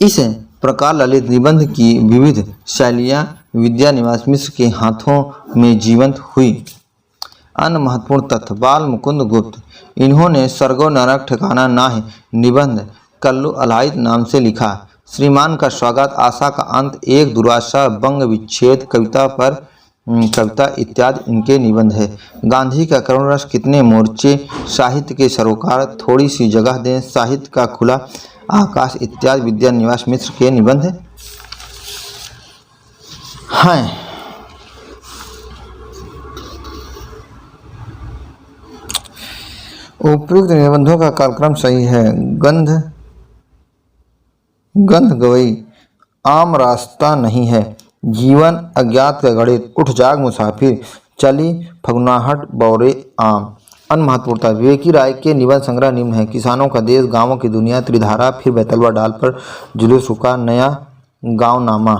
इस प्रकार ललित निबंध की विविध शैलियां विद्यानिवास मिश्र के हाथों में जीवंत हुई। अन्य महत्वपूर्ण तथ्य बाल मुकुंद गुप्त इन्होंने स्वर्गो नरक ठिकाना नाहि निबंध कल्लू अलाहित नाम से लिखा। श्रीमान का स्वागत, आशा का अंत, एक दुराशा, बंग विच्छेद, कविता इत्यादि इनके निबंध है। गांधी का करुण रस, कितने मोर्चे, साहित्य के सरोकार, थोड़ी सी जगह दें, साहित्य का खुला आकाश इत्यादि विद्यानिवास मिश्र के निबंध हैं। उपयुक्त निबंधों का कालक्रम सही है। गंध गंध गवई आम रास्ता नहीं है, जीवन अज्ञात का गणित, उठ जाग मुसाफिर, चली फगुनाहट बौरे आम। अन्य महत्वपूर्णता विवेकी राय के निबंध संग्रह निम्न है। किसानों का देश, गांवों की दुनिया, त्रिधारा, फिर बैतलवा डाल पर जुलूस रुका, नया गाँवनामा।